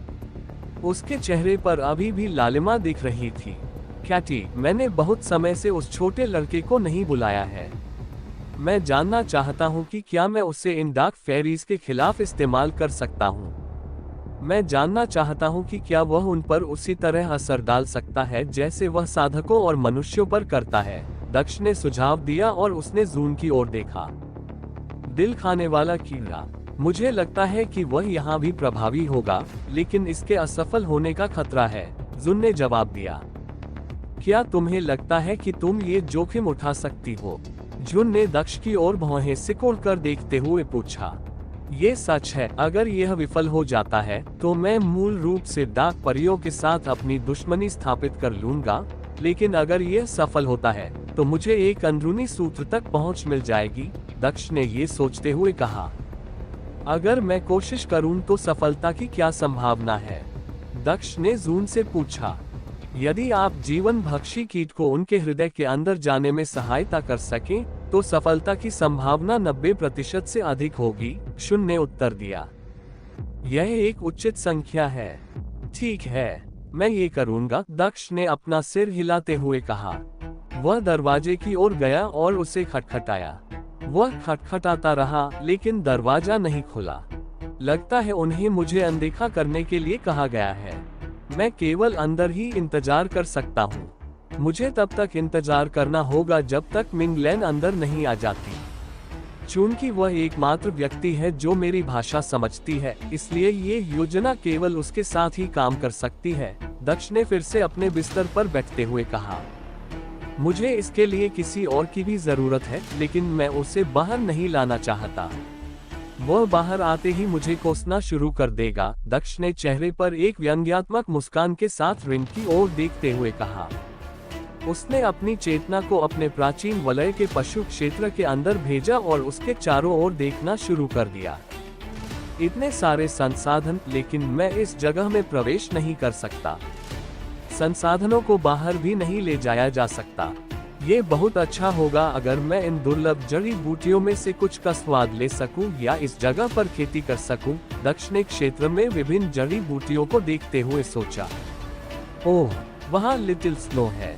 उसके चेहरे पर अभी भी लालिमा दिख रही थी। कैटी, मैंने बहुत समय से उस छोटे लड़के को नहीं बुलाया है। मैं जानना चाहता हूँ कि क्या मैं उसे इन डार्क फेरीज के खिलाफ इस्तेमाल कर सकता हूँ। मैं जानना चाहता हूँ कि क्या वह उन पर उसी तरह असर डाल सकता है जैसे वह साधकों और मनुष्यों पर करता है, दक्ष ने सुझाव दिया और उसने जून की ओर देखा। दिल खाने वाला कीड़ा। मुझे लगता है कि वह यहाँ भी प्रभावी होगा, लेकिन इसके असफल होने का खतरा है, जून ने जवाब दिया। क्या तुम्हें लगता है कि तुम ये जोखिम उठा सकती हो? जून ने दक्ष की ओर भौहें सिकोड़कर देखते हुए पूछा। ये सच है, अगर यह विफल हो जाता है तो मैं मूल रूप से डाक परियों के साथ अपनी दुश्मनी स्थापित कर लूंगा, लेकिन अगर यह सफल होता है तो मुझे एक अंदरूनी सूत्र तक पहुंच मिल जाएगी, दक्ष ने ये सोचते हुए कहा। अगर मैं कोशिश करूं तो सफलता की क्या संभावना है? दक्ष ने जून से पूछा। यदि आप जीवन भक्षी कीट को उनके हृदय के अंदर जाने में सहायता कर सकें, तो सफलता की संभावना 90% से अधिक होगी। शून्य उत्तर दिया। यह एक उचित संख्या है। ठीक है, मैं ये करूंगा, दक्ष ने अपना सिर हिलाते हुए कहा। वह दरवाजे की ओर गया और उसे खटखटाया। वह खटखटाता रहा, लेकिन दरवाजा नहीं खुला। लगता है उन्हें मुझे अनदेखा करने के लिए कहा गया है। मैं केवल अंदर ही इंतजार कर सकता हूँ। मुझे तब तक इंतजार करना होगा जब तक मिंगलैन अंदर नहीं आ जाती। चूंकि वह एकमात्र व्यक्ति है जो मेरी भाषा समझती है, इसलिए ये योजना केवल उसके साथ ही काम कर सकती है। दक्ष ने फिर से अपने बिस्तर पर बैठते हुए कहा। मुझे इसके लिए किसी और की भी जरूरत है, लेकिन मैं उसे बाहर नहीं लाना चाहता। वह बाहर आते ही मुझे कोसना शुरू कर देगा। दक्ष ने चेहरे पर एक व्यंग्यात्मक मुस्कान के साथ रिंग की ओर देखते हुए कहा। उसने अपनी चेतना को अपने प्राचीन वलय के पशु क्षेत्र के अंदर भेजा और उसके चारों ओर देखना शुरू कर दिया। इतने सारे संसाधन, लेकिन मैं इस जगह में प्रवेश नहीं कर सकता। संसाधनों को बाहर भी नहीं ले जाया जा सकता। ये बहुत अच्छा होगा अगर मैं इन दुर्लभ जड़ी बूटियों में से कुछ का स्वाद ले सकूं या इस जगह पर खेती कर सकूं। दक्ष ने क्षेत्र में विभिन्न जड़ी बूटियों को देखते हुए सोचा। ओह, वहाँ लिटिल स्नो है।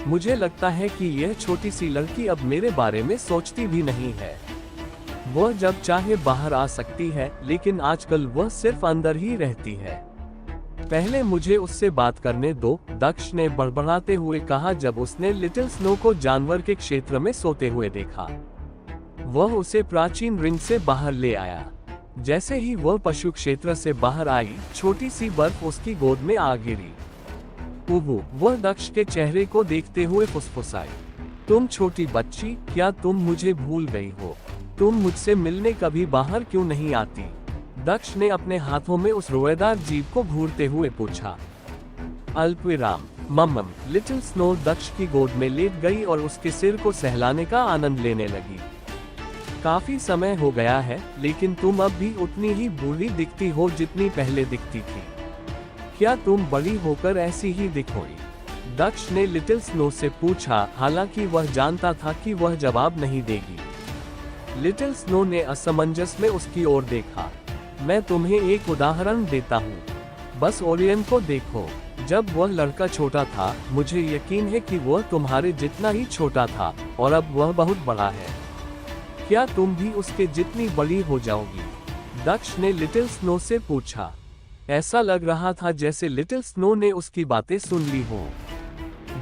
मुझे लगता है कि यह छोटी सी लड़की अब मेरे बारे में सोचती भी नहीं है। वह जब चाहे बाहर आ सकती है, लेकिन आजकल वह सिर्फ अंदर ही रहती है। पहले मुझे उससे बात करने दो, दक्ष ने बड़बड़ाते हुए कहा जब उसने लिटिल स्नो को जानवर के क्षेत्र में सोते हुए देखा। वह उसे प्राचीन रिंग से बाहर ले आया। जैसे ही वह पशु क्षेत्र से बाहर आई, छोटी सी बर्फ उसकी गोद में आ गिरी। उबू, वह दक्ष के चेहरे को देखते हुए फुसफुसाई। तुम छोटी बच्ची, क्या तुम मुझे भूल गई हो? तुम मुझसे मिलने कभी बाहर क्यों नहीं आती? दक्ष ने अपने हाथों में उस रोएदार जीव को घूरते हुए पूछा। अल्पविराम, मम्मम। लिटिल स्नो दक्ष की गोद में लेट गई और उसके सिर को सहलाने का आनंद लेने लगी। काफी समय हो गया है, लेकिन तुम अब भी उतनी ही बूढ़ी दिखती हो जितनी पहले दिखती थी। क्या तुम बड़ी होकर ऐसी ही दिखोगी? दक्ष ने लिटिल स्नो से पूछा, हालांकि वह जानता था कि वह जवाब नहीं देगी। लिटिल स्नो ने असमंजस में उसकी ओर देखा। मैं तुम्हें एक उदाहरण देता हूँ, बस ओरियन को देखो। जब वह लड़का छोटा था, मुझे यकीन है कि वह तुम्हारे जितना ही छोटा था, और अब वह बहुत बड़ा है। क्या तुम भी उसके जितनी बड़ी हो जाओगी? दक्ष ने लिटिल स्नो से पूछा। ऐसा लग रहा था जैसे लिटिल स्नो ने उसकी बातें सुन ली हो।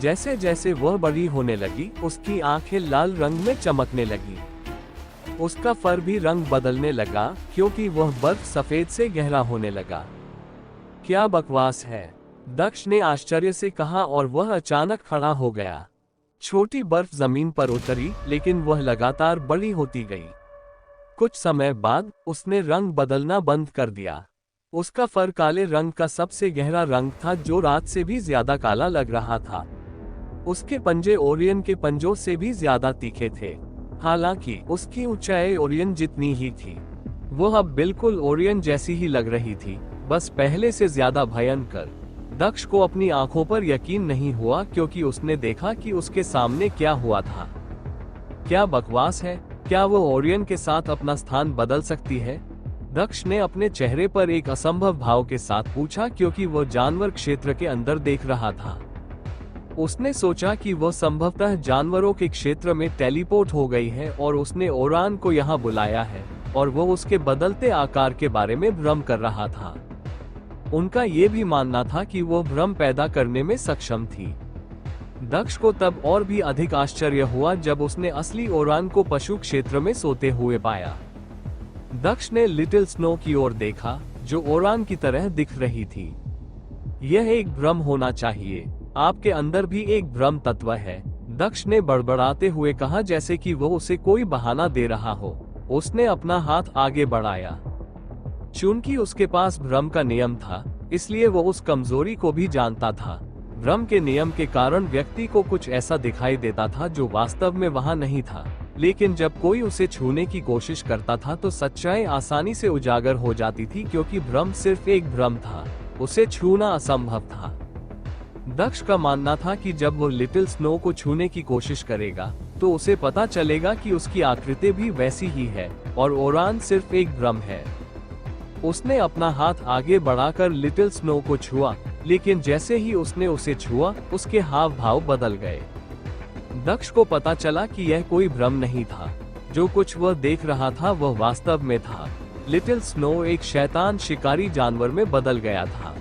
जैसे जैसे वह बड़ी होने लगी, उसकी आंखें लाल रंग में चमकने लगी। उसका फर भी रंग बदलने लगा, क्योंकि वह बर्फ सफेद से गहरा होने लगा। क्या बकवास है, दक्ष ने आश्चर्य से कहा और वह अचानक खड़ा हो गया। छोटी बर्फ जमीन पर उतरी, लेकिन वह लगातार बड़ी होती गई। कुछ समय बाद उसने रंग बदलना बंद कर दिया। उसका फर काले रंग का सबसे गहरा रंग था, जो रात से भी ज्यादा काला लग रहा था। उसके पंजे ओरियन के पंजों से भी ज्यादा तीखे थे। हालांकि उसकी ऊंचाई ओरियन जितनी ही थी। वह अब बिल्कुल ओरियन जैसी ही लग रही थी, बस पहले से ज्यादा भयंकर। दक्ष को अपनी आंखों पर यकीन नहीं हुआ, क्योंकि उसने देखा कि उसके सामने क्या हुआ था। क्या बकवास है? क्या वो ओरियन के साथ अपना स्थान बदल सकती है? दक्ष ने अपने चेहरे पर एक असंभव भाव के साथ पूछा, क्योंकि वह जानवर क्षेत्र के अंदर देख रहा था। उसने सोचा कि वह संभवतः जानवरों के क्षेत्र में टेलीपोर्ट हो गई है और उसने ओरान को यहाँ बुलाया है, और वो उसके बदलते आकार के बारे में भ्रम कर रहा था। उनका ये भी मानना था कि वो भ्रम पैदा करने में सक्षम थी। दक्ष को तब और भी अधिक आश्चर्य हुआ जब उसने असली ओरान को पशु क्षेत्र में सोते हुए पाया। दक्ष ने लिटिल स्नो की ओर देखा, जो ओरान की तरह दिख रही थी। यह एक भ्रम होना चाहिए। आपके अंदर भी एक भ्रम तत्व है, दक्ष ने बड़बड़ाते हुए कहा, जैसे कि वो उसे कोई बहाना दे रहा हो। उसने अपना हाथ आगे बढ़ाया। चूंकि उसके पास भ्रम का नियम था, इसलिए वो उस कमजोरी को भी जानता था। भ्रम के नियम के कारण व्यक्ति को कुछ ऐसा दिखाई देता था जो वास्तव में वहां नहीं था, लेकिन जब कोई उसे छूने की कोशिश करता था तो सच्चाई आसानी से उजागर हो जाती थी, क्योंकि भ्रम सिर्फ एक भ्रम था, उसे छूना असंभव था। दक्ष का मानना था कि जब वो लिटिल स्नो को छूने की कोशिश करेगा तो उसे पता चलेगा कि उसकी आकृति भी वैसी ही है और ओरान सिर्फ एक भ्रम है। उसने अपना हाथ आगे बढ़ाकर लिटिल स्नो को छुआ, लेकिन जैसे ही उसने उसे छुआ उसके हाव भाव बदल गए। दक्ष को पता चला कि यह कोई भ्रम नहीं था, जो कुछ वह देख रहा था वह वास्तव में था। लिटिल स्नो एक शैतान शिकारी जानवर में बदल गया था।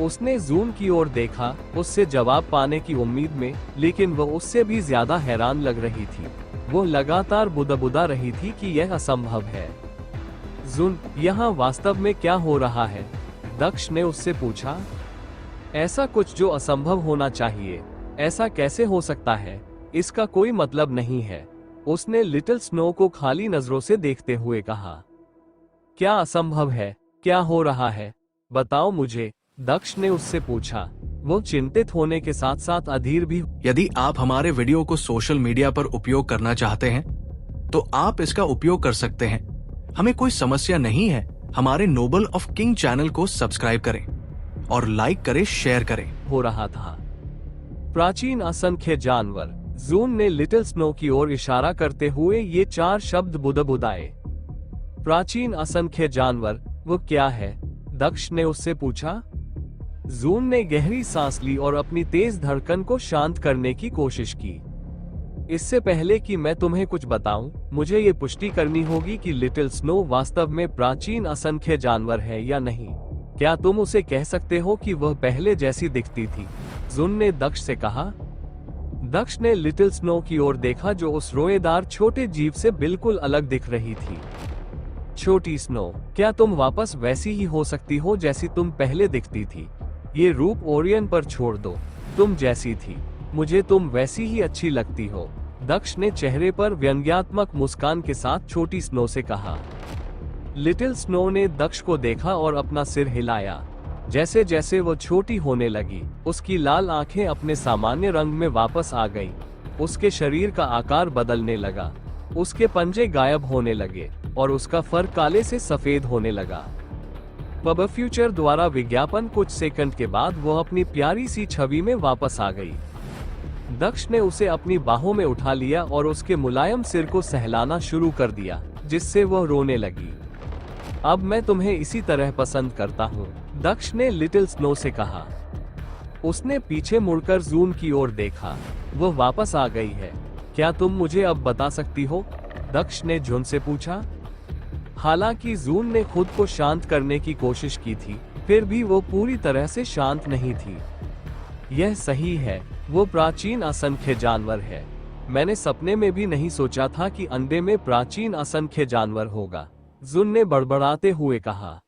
उसने जून की ओर देखा, उससे जवाब पाने की उम्मीद में, लेकिन वह उससे भी ज्यादा हैरान लग रही थी। वो लगातार बुदबुदा रही थी कि यह असंभव है। जून, यहाँ वास्तव में क्या हो रहा है? दक्ष ने उससे पूछा। ऐसा कुछ जो असंभव होना चाहिए, ऐसा कैसे हो सकता है? इसका कोई मतलब नहीं है, उसने लिटिल स्नो को खाली नजरों से देखते हुए कहा। क्या असंभव है? क्या हो रहा है? बताओ मुझे, दक्ष ने उससे पूछा। वो चिंतित होने के साथ साथ अधीर भी। यदि आप हमारे वीडियो को सोशल मीडिया पर उपयोग करना चाहते हैं तो आप इसका उपयोग कर सकते हैं। हमें कोई समस्या नहीं है। हमारे नोबल ऑफ किंग चैनल को सब्सक्राइब करें और लाइक करें, शेयर करें। हो रहा था। प्राचीन असंख्य जानवर। जून ने लिटिल स्नो की ओर इशारा करते हुए ये 4 शब्द बुदबुदाए। प्राचीन असंख्य जानवर, वो क्या है? दक्ष ने उससे पूछा। जून ने गहरी सांस ली और अपनी तेज धड़कन को शांत करने की कोशिश की। इससे पहले कि मैं तुम्हें कुछ बताऊं, मुझे ये पुष्टि करनी होगी कि लिटिल स्नो वास्तव में प्राचीन असंख्य जानवर है या नहीं। क्या तुम उसे कह सकते हो कि वह पहले जैसी दिखती थी? जून ने दक्ष से कहा। दक्ष ने लिटिल स्नो की ओर देखा जो उस रोएदार छोटे जीव से बिल्कुल अलग दिख रही थी। छोटी स्नो, क्या तुम वापस वैसी ही हो सकती हो जैसी तुम पहले दिखती थी? ये रूप ओरियन पर छोड़ दो। तुम जैसी थी, मुझे तुम वैसी ही अच्छी लगती हो। दक्ष ने चेहरे पर व्यंग्यात्मक मुस्कान के साथ छोटी स्नो से कहा। लिटिल स्नो ने दक्ष को देखा और अपना सिर हिलाया। जैसे जैसे वो छोटी होने लगी, उसकी लाल आंखें अपने सामान्य रंग में वापस आ गईं। उसके शरीर का आकार बदलने लगा, उसके पंजे गायब होने लगे और उसका फर काले से सफेद होने लगा। पब फ्यूचर द्वारा विज्ञापन कुछ सेकंड के बाद वो अपनी प्यारी सी छवि में वापस आ गई। दक्ष ने उसे अपनी बाहों में उठा लिया और उसके मुलायम सिर को सहलाना शुरू कर दिया, जिससे वह रोने लगी। अब मैं तुम्हें इसी तरह पसंद करता हूँ, दक्ष ने लिटिल स्नो से कहा। उसने पीछे मुड़कर जून की ओर देखा। वह वापस आ गई है। क्या तुम मुझे अब बता सकती हो? दक्ष ने जून से पूछा। हालांकि जून ने खुद को शांत करने की कोशिश की थी, फिर भी वो पूरी तरह से शांत नहीं थी। यह सही है, वो प्राचीन असंख्य जानवर है। मैंने सपने में भी नहीं सोचा था कि अंडे में प्राचीन असंख्य जानवर होगा, जून ने बड़बड़ाते हुए कहा।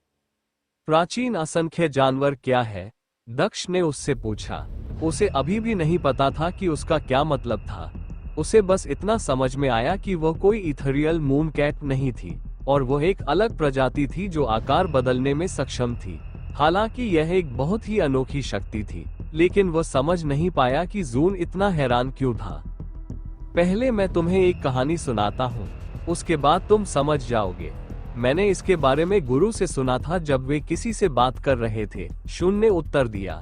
प्राचीन असंख्य जानवर क्या है? दक्ष ने उससे पूछा। उसे अभी भी नहीं पता था कि उसका क्या मतलब था। उसे बस इतना समझ में आया कि वह कोई इथेरियल मून कैट नहीं थी और वह एक अलग प्रजाति थी जो आकार बदलने में सक्षम थी। हालांकि यह एक बहुत ही अनोखी शक्ति थी, लेकिन वह समझ नहीं पाया कि जून इतना हैरान क्यों था। पहले मैं तुम्हें एक कहानी सुनाता हूँ, उसके बाद तुम समझ जाओगे। मैंने इसके बारे में गुरु से सुना था जब वे किसी से बात कर रहे थे, शून ने उत्तर दिया।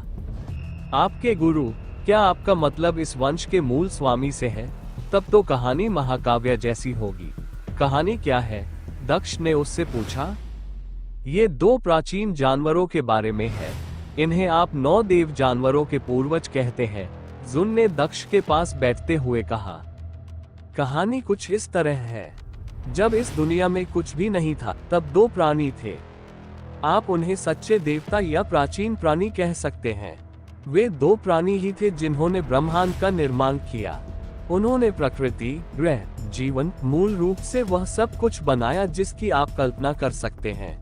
आपके गुरु? क्या आपका मतलब इस वंश के मूल स्वामी से है? तब तो कहानी महाकाव्य जैसी होगी। कहानी क्या है? दक्ष ने उससे पूछा। ये 2 प्राचीन जानवरों के बारे में है। इन्हें आप 9 देव जानवरों के पूर्वज कहते हैं, जून ने दक्ष के पास बैठते हुए कहा। कहानी कुछ इस तरह है। जब इस दुनिया में कुछ भी नहीं था, तब 2 प्राणी थे। आप उन्हें सच्चे देवता या प्राचीन प्राणी कह सकते हैं। वे 2 प्राणी ही थे जिन्होंने ब्रह्मांड का निर्माण किया। उन्होंने प्रकृति, ग्रह, जीवन, मूल रूप से वह सब कुछ बनाया जिसकी आप कल्पना कर सकते हैं।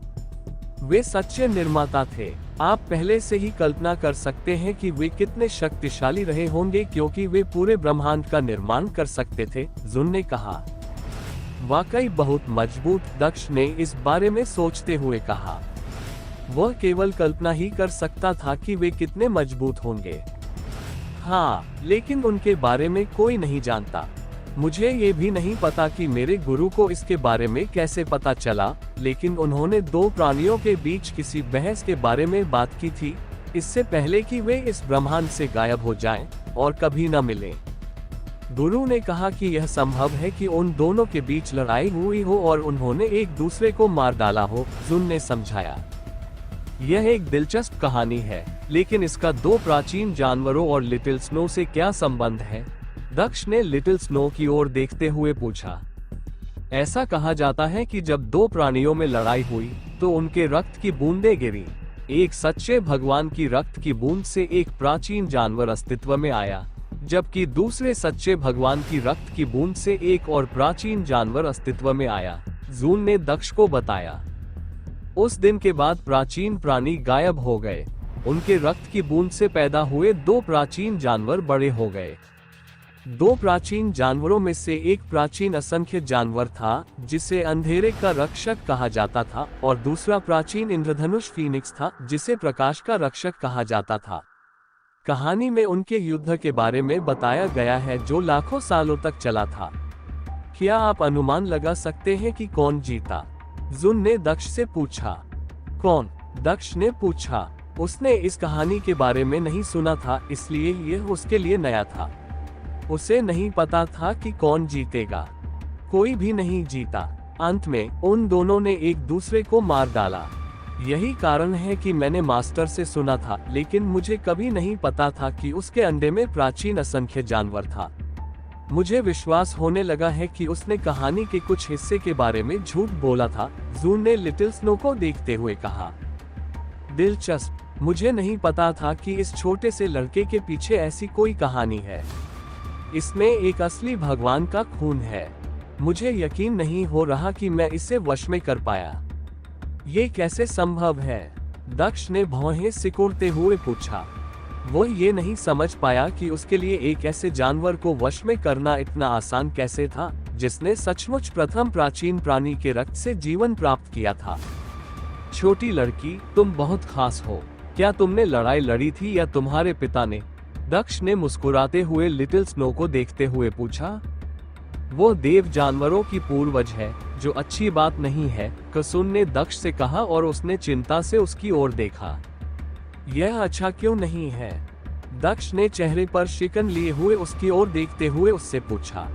वे सच्चे निर्माता थे। आप पहले से ही कल्पना कर सकते हैं कि वे कितने शक्तिशाली रहे होंगे क्योंकि वे पूरे ब्रह्मांड का निर्माण कर सकते थे, जून ने कहा। वाकई बहुत मजबूत, दक्ष ने इस बारे में सोचते हुए कहा। वह केवल कल्पना ही कर सकता था कि वे कितने मजबूत होंगे। हाँ, लेकिन उनके बारे में कोई नहीं जानता। मुझे ये भी नहीं पता कि मेरे गुरु को इसके बारे में कैसे पता चला, लेकिन उन्होंने 2 प्राणियों के बीच किसी बहस के बारे में बात की थी। इससे पहले कि वे इस ब्रह्मांड से गायब हो जाएं और कभी न मिलें। गुरु ने कहा कि यह संभव है कि उन दोनों के बीच लड़ाई हुई हो और उन्होंने एक दूसरे को मार डाला हो, जुन ने समझाया। यह एक दिलचस्प कहानी है, लेकिन इसका दो प्राचीन जानवरों और लिटिल स्नो से क्या संबंध है? दक्ष ने लिटिल स्नो की ओर देखते हुए पूछा। ऐसा कहा जाता है कि जब दो प्राणियों में लड़ाई हुई तो उनके रक्त की बूंदें गिरी। एक सच्चे भगवान की रक्त की बूंद से एक प्राचीन जानवर अस्तित्व में आया, जबकि दूसरे सच्चे भगवान की रक्त की बूंद से एक और प्राचीन जानवर अस्तित्व में आया, जून ने दक्ष को बताया। उस दिन के बाद प्राचीन प्राणी गायब हो गए। उनके रक्त की बूंद से पैदा हुए दो प्राचीन जानवर बड़े हो गए। दो प्राचीन जानवरों में से एक प्राचीन असंख्य जानवर था, जिसे अंधेरे का रक्षक कहा जाता था, और दूसरा प्राचीन इंद्रधनुष फीनिक्स था, जिसे प्रकाश का रक्षक कहा जाता था। कहानी में उनके युद्ध के बारे में बताया गया है, जो लाखों सालों तक चला था। क्या आप अनुमान लगा सकते हैं कि कौन जीता? जुन ने दक्ष से पूछा। कौन? दक्ष ने पूछा। उसने इस कहानी के बारे में नहीं सुना था, इसलिए यह उसके लिए नया था। उसे नहीं पता था कि कौन जीतेगा। कोई भी नहीं जीता। अंत में उन दोनों ने एक दूसरे को मार डाला। यही कारण है कि मैंने मास्टर से सुना था, लेकिन मुझे कभी नहीं पता था कि उसके अंडे में प्राचीन असंख्य जानवर था। मुझे विश्वास होने लगा है कि उसने कहानी के कुछ हिस्से के बारे में झूठ बोला था, जून ने लिटिल स्नो को देखते हुए कहा। दिलचस्प। मुझे नहीं पता था कि इस छोटे से लड़के के पीछे ऐसी कोई कहानी है। इसमें एक असली भगवान का खून है। मुझे यकीन नहीं हो रहा कि मैं इसे वश में कर पाया। ये कैसे संभव है? दक्ष ने भौहें सिकोड़ते हुए पूछा। वो ये नहीं समझ पाया कि उसके लिए एक ऐसे जानवर को वश में करना इतना आसान कैसे था, जिसने सचमुच प्रथम प्राचीन प्राणी के रक्त से जीवन प्राप्त किया था। छोटी लड़की, तुम बहुत खास हो। क्या तुमने लड़ाई लड़ी थी या तुम्हारे पिता ने? दक्ष ने मुस्कुराते हुए लिटिल स्नो को देखते हुए पूछा। वो देव जानवरों की पूर्वज है, जो अच्छी बात नहीं है, कसुन ने दक्ष से कहा और उसने चिंता से उसकी ओर देखा। यह अच्छा क्यों नहीं है? दक्ष ने चेहरे पर शिकन लिए हुए उसकी ओर देखते हुए उससे पूछा।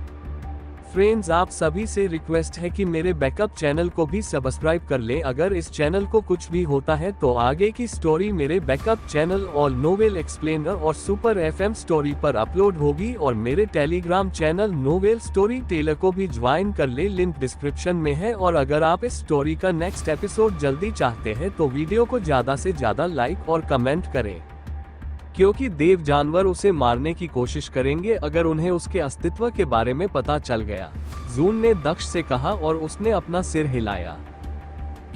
फ्रेंड्स, आप सभी से रिक्वेस्ट है कि मेरे बैकअप चैनल को भी सब्सक्राइब कर लें। अगर इस चैनल को कुछ भी होता है तो आगे की स्टोरी मेरे backup channel all novel explainer और सुपर एफएम स्टोरी पर अपलोड होगी, और मेरे Telegram channel novel story teller को भी ज्वाइन कर ले, लिंक डिस्क्रिप्शन में है। और अगर आप इस स्टोरी का नेक्स्ट एपिसोड जल्दी चाहते हैं तो वीडियो को ज्यादा से ज्यादा लाइक और कमेंट करें, क्योंकि देव जानवर उसे मारने की कोशिश करेंगे अगर उन्हें उसके अस्तित्व के बारे में पता चल गया, जून ने दक्ष से कहा, और उसने अपना सिर हिलाया।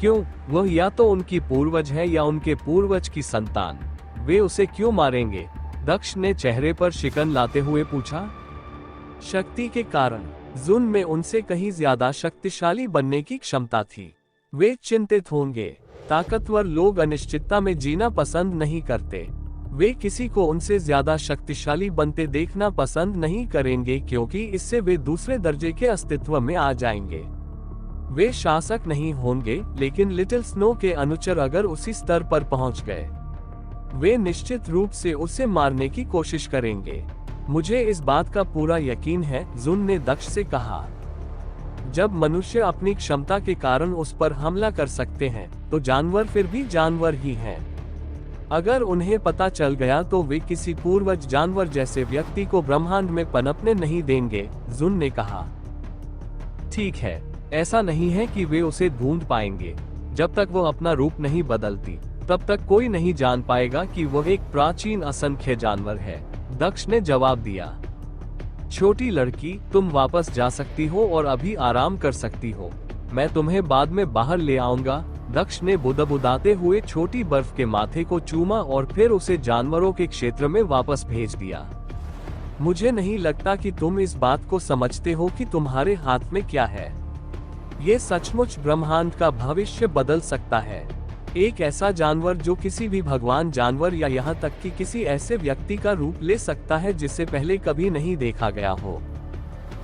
क्यों? वह या तो उनकी पूर्वज है या उनके पूर्वज की संतान। वे उसे क्यों मारेंगे? दक्ष ने चेहरे पर शिकन लाते हुए पूछा। शक्ति के कारण। जून में उनसे कहीं ज्यादा शक्तिशाली बनने की क्षमता थी। वे चिंतित होंगे। ताकतवर लोग अनिश्चितता में जीना पसंद नहीं करते। वे किसी को उनसे ज्यादा शक्तिशाली बनते देखना पसंद नहीं करेंगे, क्योंकि इससे वे दूसरे दर्जे के अस्तित्व में आ जाएंगे। वे शासक नहीं होंगे, लेकिन लिटिल स्नो के अनुचर अगर उसी स्तर पर पहुंच गए, वे निश्चित रूप से उसे मारने की कोशिश करेंगे। मुझे इस बात का पूरा यकीन है, जुन ने दक्ष से कहा। जब मनुष्य अपनी क्षमता के कारण उस पर हमला कर सकते हैं, तो जानवर फिर भी जानवर ही हैं। अगर उन्हें पता चल गया तो वे किसी पूर्वज जानवर जैसे व्यक्ति को ब्रह्मांड में पनपने नहीं देंगे, जुन ने कहा। ठीक है, ऐसा नहीं है कि वे उसे ढूंढ पाएंगे। जब तक वो अपना रूप नहीं बदलती, तब तक कोई नहीं जान पाएगा कि वह एक प्राचीन असंख्य जानवर है, दक्ष ने जवाब दिया। छोटी लड़की, तुम वापस जा सकती हो और अभी आराम कर सकती हो। मैं तुम्हें बाद में बाहर ले आऊंगा। दक्ष ने बुदबुदाते हुए छोटी बर्फ के माथे को चूमा और फिर उसे जानवरों के क्षेत्र में वापस भेज दिया। मुझे नहीं लगता कि तुम इस बात को समझते हो कि तुम्हारे हाथ में क्या है। ये सचमुच ब्रह्मांड का भविष्य बदल सकता है। एक ऐसा जानवर जो किसी भी भगवान जानवर या यहाँ तक कि किसी ऐसे व्यक्ति का रूप ले सकता है जिसे पहले कभी नहीं देखा गया हो।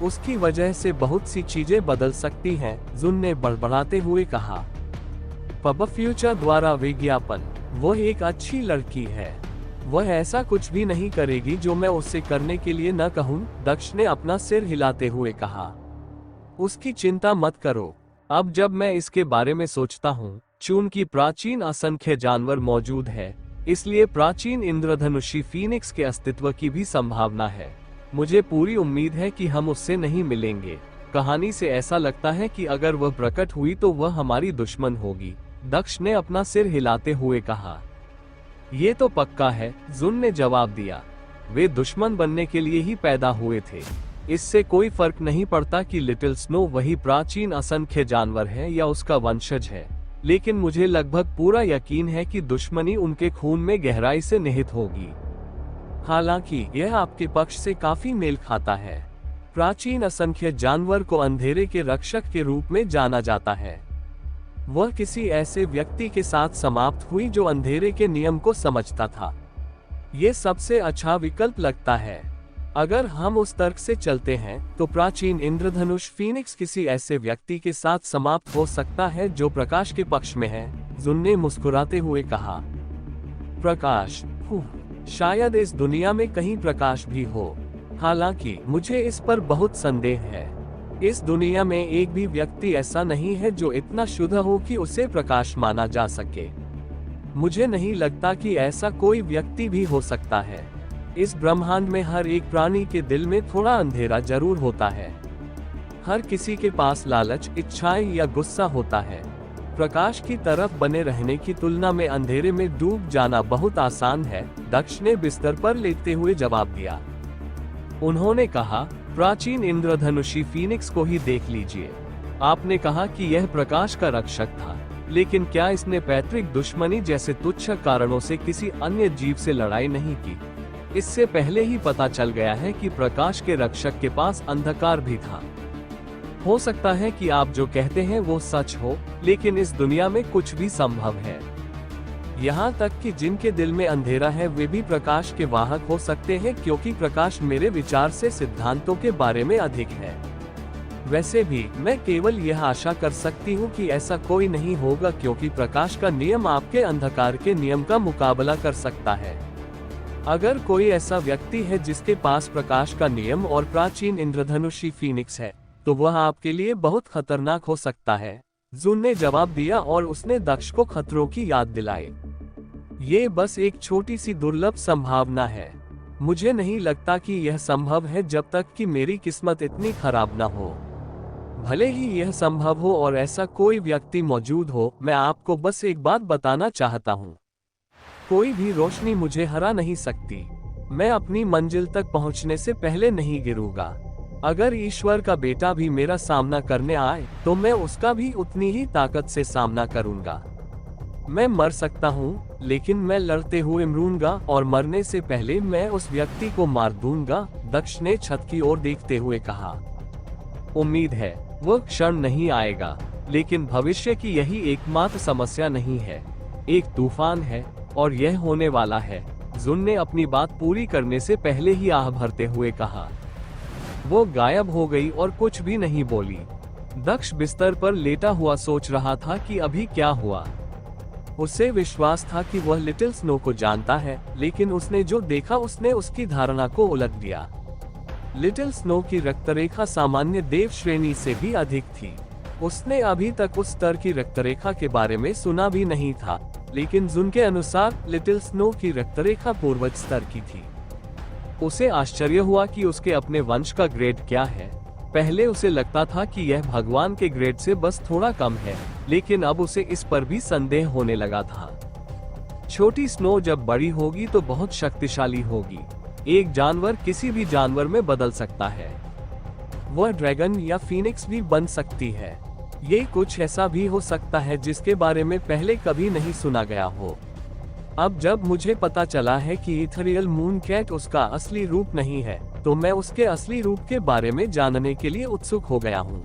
उसकी वजह से बहुत सी चीजें बदल सकती हैं, जुन ने बड़बड़ाते हुए कहा। पब फ्यूचर द्वारा विज्ञापन। वह एक अच्छी लड़की है। वह ऐसा कुछ भी नहीं करेगी जो मैं उससे करने के लिए न कहूँ, दक्ष ने अपना सिर हिलाते हुए कहा। उसकी चिंता मत करो। अब जब मैं इसके बारे में सोचता हूँ, चूंकि प्राचीन असंख्य जानवर मौजूद है, इसलिए प्राचीन इंद्रधनुषी फीनिक्स के अस्तित्व की भी संभावना है। मुझे पूरी उम्मीद है कि हम उससे नहीं मिलेंगे। कहानी से ऐसा लगता है कि अगर वह प्रकट हुई तो वह हमारी दुश्मन होगी, दक्ष ने अपना सिर हिलाते हुए कहा। ये तो पक्का है, जुन ने जवाब दिया। वे दुश्मन बनने के लिए ही पैदा हुए थे। इससे कोई फर्क नहीं पड़ता कि लिटिल स्नो वही प्राचीन असंख्य जानवर है या उसका वंशज है, लेकिन मुझे लगभग पूरा यकीन है कि दुश्मनी उनके खून में गहराई से निहित होगी। हालांकि यह आपके पक्ष से काफी मेल खाता है। प्राचीन असंख्य जानवर को अंधेरे के रक्षक के रूप में जाना जाता है। वह किसी ऐसे व्यक्ति के साथ समाप्त हुई जो अंधेरे के नियम को समझता था। ये सबसे अच्छा विकल्प लगता है। अगर हम उस तर्क से चलते हैं तो प्राचीन इंद्रधनुष फीनिक्स किसी ऐसे व्यक्ति के साथ समाप्त हो सकता है जो प्रकाश के पक्ष में है, जुन ने मुस्कुराते हुए कहा। प्रकाश, शायद इस दुनिया में कहीं प्रकाश भी हो। हालांकि मुझे इस पर बहुत संदेह है। इस दुनिया में एक भी व्यक्ति ऐसा नहीं है जो इतना शुद्ध हो कि उसे प्रकाश माना जा सके। मुझे नहीं लगता कि ऐसा कोई व्यक्ति भी हो सकता है। इस ब्रह्मांड में हर एक प्राणी के दिल में थोड़ा अंधेरा जरूर होता है। हर किसी के पास लालच, इच्छाएं या गुस्सा होता है। प्रकाश की तरफ बने रहने की तुलना में अंधेरे में डूब जाना बहुत आसान है, दक्ष ने बिस्तर पर लेटते हुए जवाब दिया। उन्होंने कहा, प्राचीन इंद्रधनुषी फीनिक्स को ही देख लीजिए। आपने कहा कि यह प्रकाश का रक्षक था, लेकिन क्या इसने पैतृक दुश्मनी जैसे तुच्छ कारणों से किसी अन्य जीव से लड़ाई नहीं की? इससे पहले ही पता चल गया है कि प्रकाश के रक्षक के पास अंधकार भी था। हो सकता है कि आप जो कहते हैं वो सच हो, लेकिन इस दुनिया में कुछ भी संभव है। यहाँ तक कि जिनके दिल में अंधेरा है वे भी प्रकाश के वाहक हो सकते हैं, क्योंकि प्रकाश मेरे विचार से सिद्धांतों के बारे में अधिक है। वैसे भी मैं केवल यह आशा कर सकती हूँ कि ऐसा कोई नहीं होगा, क्योंकि प्रकाश का नियम आपके अंधकार के नियम का मुकाबला कर सकता है। अगर कोई ऐसा व्यक्ति है जिसके पास प्रकाश का नियम और प्राचीन इंद्रधनुषी फीनिक्स है, तो वह आपके लिए बहुत खतरनाक हो सकता है, जुन ने जवाब दिया और उसने दक्ष को खतरों की याद दिलाई। ये बस एक छोटी सी दुर्लभ संभावना है। मुझे नहीं लगता कि यह संभव है जब तक कि मेरी किस्मत इतनी खराब न हो। भले ही यह संभव हो और ऐसा कोई व्यक्ति मौजूद हो, मैं आपको बस एक बात बताना चाहता हूँ। कोई भी रोशनी मुझे हरा नहीं सकती। मैं अपनी मंजिल तक पहुँचने से पहले नहीं गिरूंगा। अगर ईश्वर का बेटा भी मेरा सामना करने आए तो मैं उसका भी उतनी ही ताकत से सामना करूंगा। मैं मर सकता हूँ, लेकिन मैं लड़ते हुए मरूंगा और मरने से पहले मैं उस व्यक्ति को मार दूंगा, दक्ष ने छत की ओर देखते हुए कहा। उम्मीद है वह क्षण नहीं आएगा, लेकिन भविष्य की यही एकमात्र समस्या नहीं है। एक तूफान है और यह होने वाला है, जुन ने अपनी बात पूरी करने से पहले ही आह भरते हुए कहा। वो गायब हो गई और कुछ भी नहीं बोली। दक्ष बिस्तर पर लेटा हुआ सोच रहा था कि अभी क्या हुआ। उसे विश्वास था कि वह लिटिल स्नो को जानता है, लेकिन उसने जो देखा उसने उसकी धारणा को उलट दिया। लिटिल स्नो की रक्तरेखा सामान्य देव श्रेणी से भी अधिक थी। उसने अभी तक उस स्तर की रक्तरेखा के बारे में सुना भी नहीं था, लेकिन जुन के अनुसार लिटिल स्नो की रक्तरेखा पूर्वज स्तर की थी। उसे आश्चर्य हुआ कि उसके अपने वंश का ग्रेड क्या है। पहले उसे लगता था कि यह भगवान के ग्रेड से बस थोड़ा कम है, लेकिन अब उसे इस पर भी संदेह होने लगा था। छोटी स्नो जब बड़ी होगी तो बहुत शक्तिशाली होगी। एक जानवर किसी भी जानवर में बदल सकता है। वह ड्रैगन या फीनिक्स भी बन सकती है। ये कुछ ऐसा भी हो सकता है जिसके बारे में पहले कभी नहीं सुना गया हो। अब जब मुझे पता चला है कि इथेरियल मून कैट उसका असली रूप नहीं है, तो मैं उसके असली रूप के बारे में जानने के लिए उत्सुक हो गया हूँ।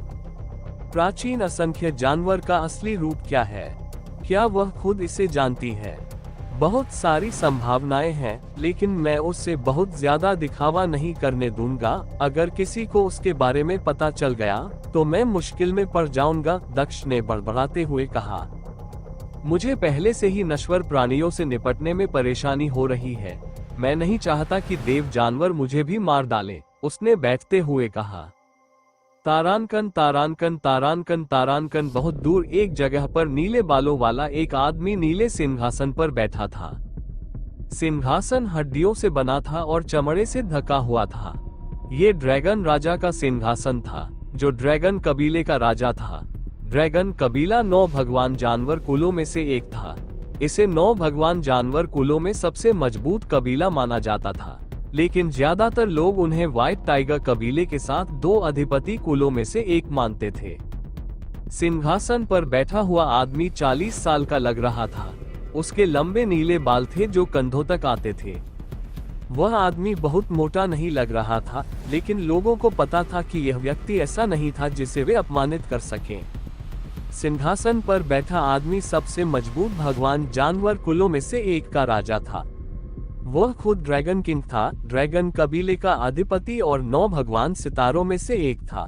प्राचीन असंख्य जानवर का असली रूप क्या है? क्या वह खुद इसे जानती है? बहुत सारी संभावनाएं हैं, लेकिन मैं उससे बहुत ज्यादा दिखावा नहीं करने दूंगा। अगर किसी को उसके बारे में पता चल गया तो मैं मुश्किल में पड़ जाऊंगा, दक्ष ने बड़बड़ाते हुए कहा। मुझे पहले से ही नश्वर प्राणियों से निपटने में परेशानी हो रही है। मैं नहीं चाहता कि देव जानवर मुझे भी मार डालें, उसने बैठते हुए कहा। तारानकन तारानकन तारानकन तारानकन। बहुत दूर एक जगह पर नीले बालों वाला एक आदमी नीले सिंहासन पर बैठा था। सिंहासन हड्डियों से बना था और चमड़े से ढका हुआ था। ये ड्रैगन राजा का सिंहासन था, जो ड्रैगन कबीले का राजा था। ड्रैगन कबीला 9 भगवान जानवर कुलों में से एक था। इसे 9 भगवान जानवर कुलों में सबसे मजबूत कबीला माना जाता था, लेकिन ज्यादातर लोग उन्हें व्हाइट टाइगर कबीले के साथ 2 अधिपति कुलों में से एक मानते थे। सिंहासन पर बैठा हुआ आदमी 40 साल का लग रहा था। उसके लंबे नीले बाल थे जो कंधों तक आते थे। वह आदमी बहुत मोटा नहीं लग रहा था, लेकिन लोगों को पता था कि यह व्यक्ति ऐसा नहीं था जिसे वे अपमानित कर सकें। सिंहासन पर बैठा आदमी सबसे मजबूत भगवान जानवर कुलों में से एक का राजा था। वह खुद ड्रैगन किंग था, ड्रैगन कबीले का अधिपति और 9 भगवान सितारों में से एक था।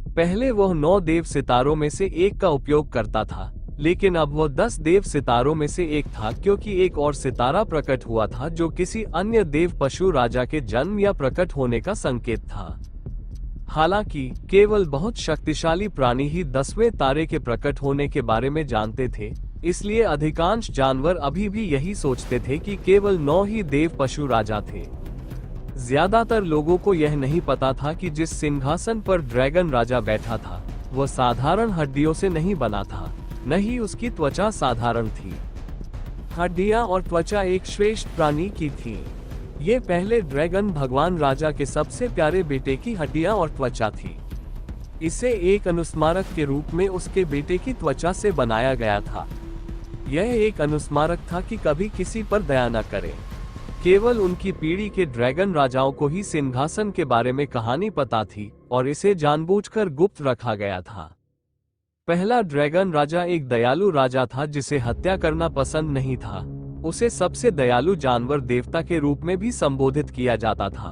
पहले वह 9 देव सितारों में से एक का उपयोग करता था, लेकिन अब वह 10 देव सितारों में से एक था, क्योंकि एक और सितारा प्रकट हुआ था जो किसी अन्य देव पशु राजा के जन्म या प्रकट होने का संकेत था। हालांकि केवल बहुत शक्तिशाली प्राणी ही 10वें तारे के प्रकट होने के बारे में जानते थे, इसलिए अधिकांश जानवर अभी भी यही सोचते थे कि केवल 9 ही देव पशु राजा थे। ज्यादातर लोगों को यह नहीं पता था कि जिस सिंहासन पर ड्रैगन राजा बैठा था वह साधारण हड्डियों से नहीं बना था, न ही उसकी त्वचा साधारण थी। हड्डियां और त्वचा एक श्रेष्ठ प्राणी की थी। ये पहले ड्रैगन भगवान राजा के सबसे प्यारे बेटे की हड्डियां और त्वचा थी। इसे एक अनुस्मारक के रूप में उसके बेटे की त्वचा से बनाया गया था। यह एक अनुस्मारक था कि कभी किसी पर दया न करें। केवल उनकी पीढ़ी के ड्रैगन राजाओं को ही सिंहासन के बारे में कहानी पता थी और इसे जानबूझकर गुप्त रखा गया था। पहला ड्रैगन राजा एक दयालु राजा था जिसे हत्या करना पसंद नहीं था। उसे सबसे दयालु जानवर देवता के रूप में भी संबोधित किया जाता था।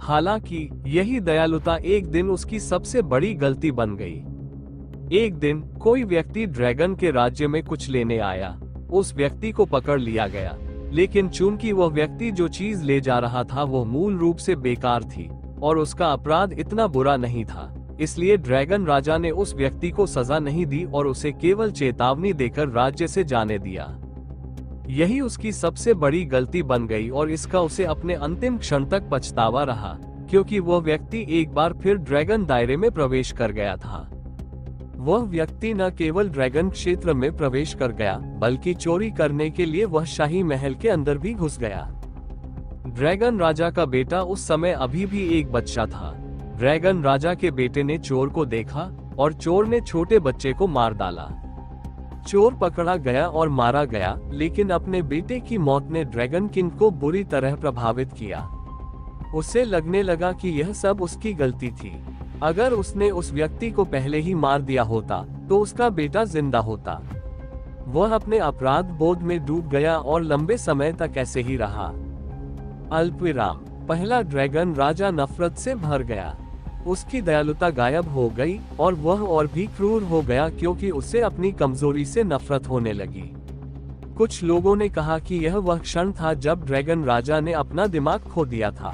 हालांकि यही दयालुता एक दिन उसकी सबसे बड़ी गलती बन गई। एक दिन कोई व्यक्ति ड्रैगन के राज्य में कुछ लेने आया। उस व्यक्ति को पकड़ लिया गया, लेकिन चूंकि वह व्यक्ति जो चीज ले जा रहा था वह मूल रूप से बेकार थी और उसका अपराध इतना बुरा नहीं था, इसलिए ड्रैगन राजा ने उस व्यक्ति को सजा नहीं दी और उसे केवल चेतावनी देकर राज्य से जाने दिया। यही उसकी सबसे बड़ी गलती बन गई और इसका उसे अपने अंतिम क्षण तक पछतावा रहा, क्योंकि वह व्यक्ति एक बार फिर ड्रैगन दायरे में प्रवेश कर गया था। वह व्यक्ति न केवल ड्रैगन क्षेत्र में प्रवेश कर गया, बल्कि चोरी करने के लिए वह शाही महल के अंदर भी घुस गया। ड्रैगन राजा का बेटा उस समय अभी भी एक बच्चा था। ड्रैगन राजा के बेटे ने चोर को देखा और चोर ने छोटे बच्चे को मार डाला। चोर पकड़ा गया और मारा गया, लेकिन अपने बेटे की मौत ने ड्रैगन किंग को बुरी तरह प्रभावित किया। उसे लगने लगा कि यह सब उसकी गलती थी। अगर उसने उस व्यक्ति को पहले ही मार दिया होता तो उसका बेटा जिंदा होता। वह अपने अपराध बोध में डूब गया और लंबे समय तक ऐसे ही रहा। अल्पविराम। पहला ड्रैगन राजा नफरत से भर गया। उसकी दयालुता गायब हो गई और वह और भी क्रूर हो गया, क्योंकि उसे अपनी कमजोरी से नफरत होने लगी। कुछ लोगों ने कहा कि यह वह क्षण था जब ड्रैगन राजा ने अपना दिमाग खो दिया था।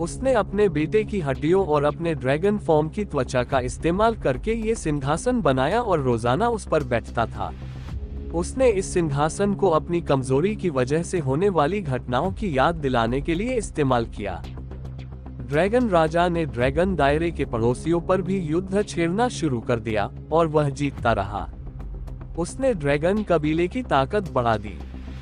उसने अपने बेटे की हड्डियों और अपने ड्रैगन फॉर्म की त्वचा का इस्तेमाल करके ये सिंहासन बनाया और रोजाना उस पर बैठता था। उसने इस सिंहासन को अपनी कमजोरी की वजह से होने वाली घटनाओं की याद दिलाने के लिए इस्तेमाल किया। ड्रैगन राजा ने ड्रैगन दायरे के पड़ोसियों पर भी युद्ध छेड़ना शुरू कर दिया और वह जीतता रहा। उसने ड्रैगन कबीले की ताकत बढ़ा दी।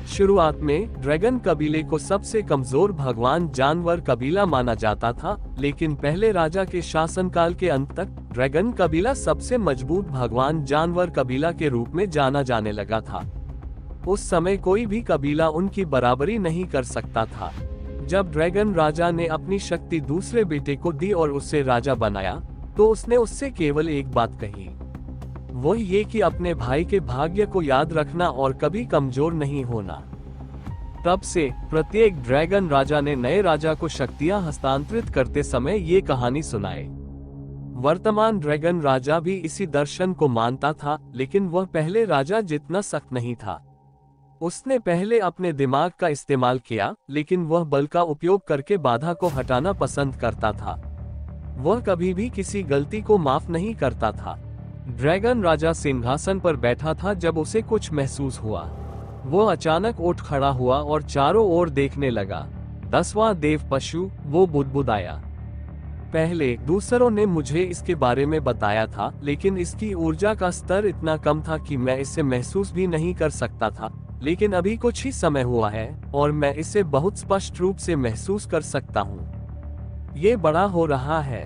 शुरुआत में ड्रैगन कबीले को सबसे कमजोर भगवान जानवर कबीला माना जाता था, लेकिन पहले राजा के शासनकाल के अंत तक ड्रैगन कबीला सबसे मजबूत भगवान जानवर कबीला के रूप में जाना जाने लगा था। उस समय कोई भी कबीला उनकी बराबरी नहीं कर सकता था। जब ड्रैगन राजा ने अपनी शक्ति दूसरे बेटे को दी और उससे राजा बनाया, तो उसने उससे केवल एक बात कही, वो ये कि अपने भाई के भाग्य को याद रखना और कभी कमजोर नहीं होना। तब से प्रत्येक ड्रैगन राजा ने नए राजा को शक्तियां हस्तांतरित करते समय ये कहानी सुनाए। वर्तमान ड्रैगन राजा भी इसी दर्शन को मानता था, लेकिन वह पहले राजा जितना सख्त नहीं था। उसने पहले अपने दिमाग का इस्तेमाल किया, लेकिन वह बल का उपयोग करके बाधा को हटाना पसंद करता था। वह कभी भी किसी गलती को माफ नहीं करता था। ड्रैगन राजा सिंहासन पर बैठा था जब उसे कुछ महसूस हुआ। वो अचानक उठ खड़ा हुआ और चारों ओर देखने लगा। 10वां देव पशु, वो बुदबुदाया। पहले दूसरों ने मुझे इसके बारे में बताया था, लेकिन इसकी ऊर्जा का स्तर इतना कम था कि मैं इसे महसूस भी नहीं कर सकता था। लेकिन अभी कुछ ही समय हुआ है और मैं इसे बहुत स्पष्ट रूप से महसूस कर सकता हूँ। ये बड़ा हो रहा है।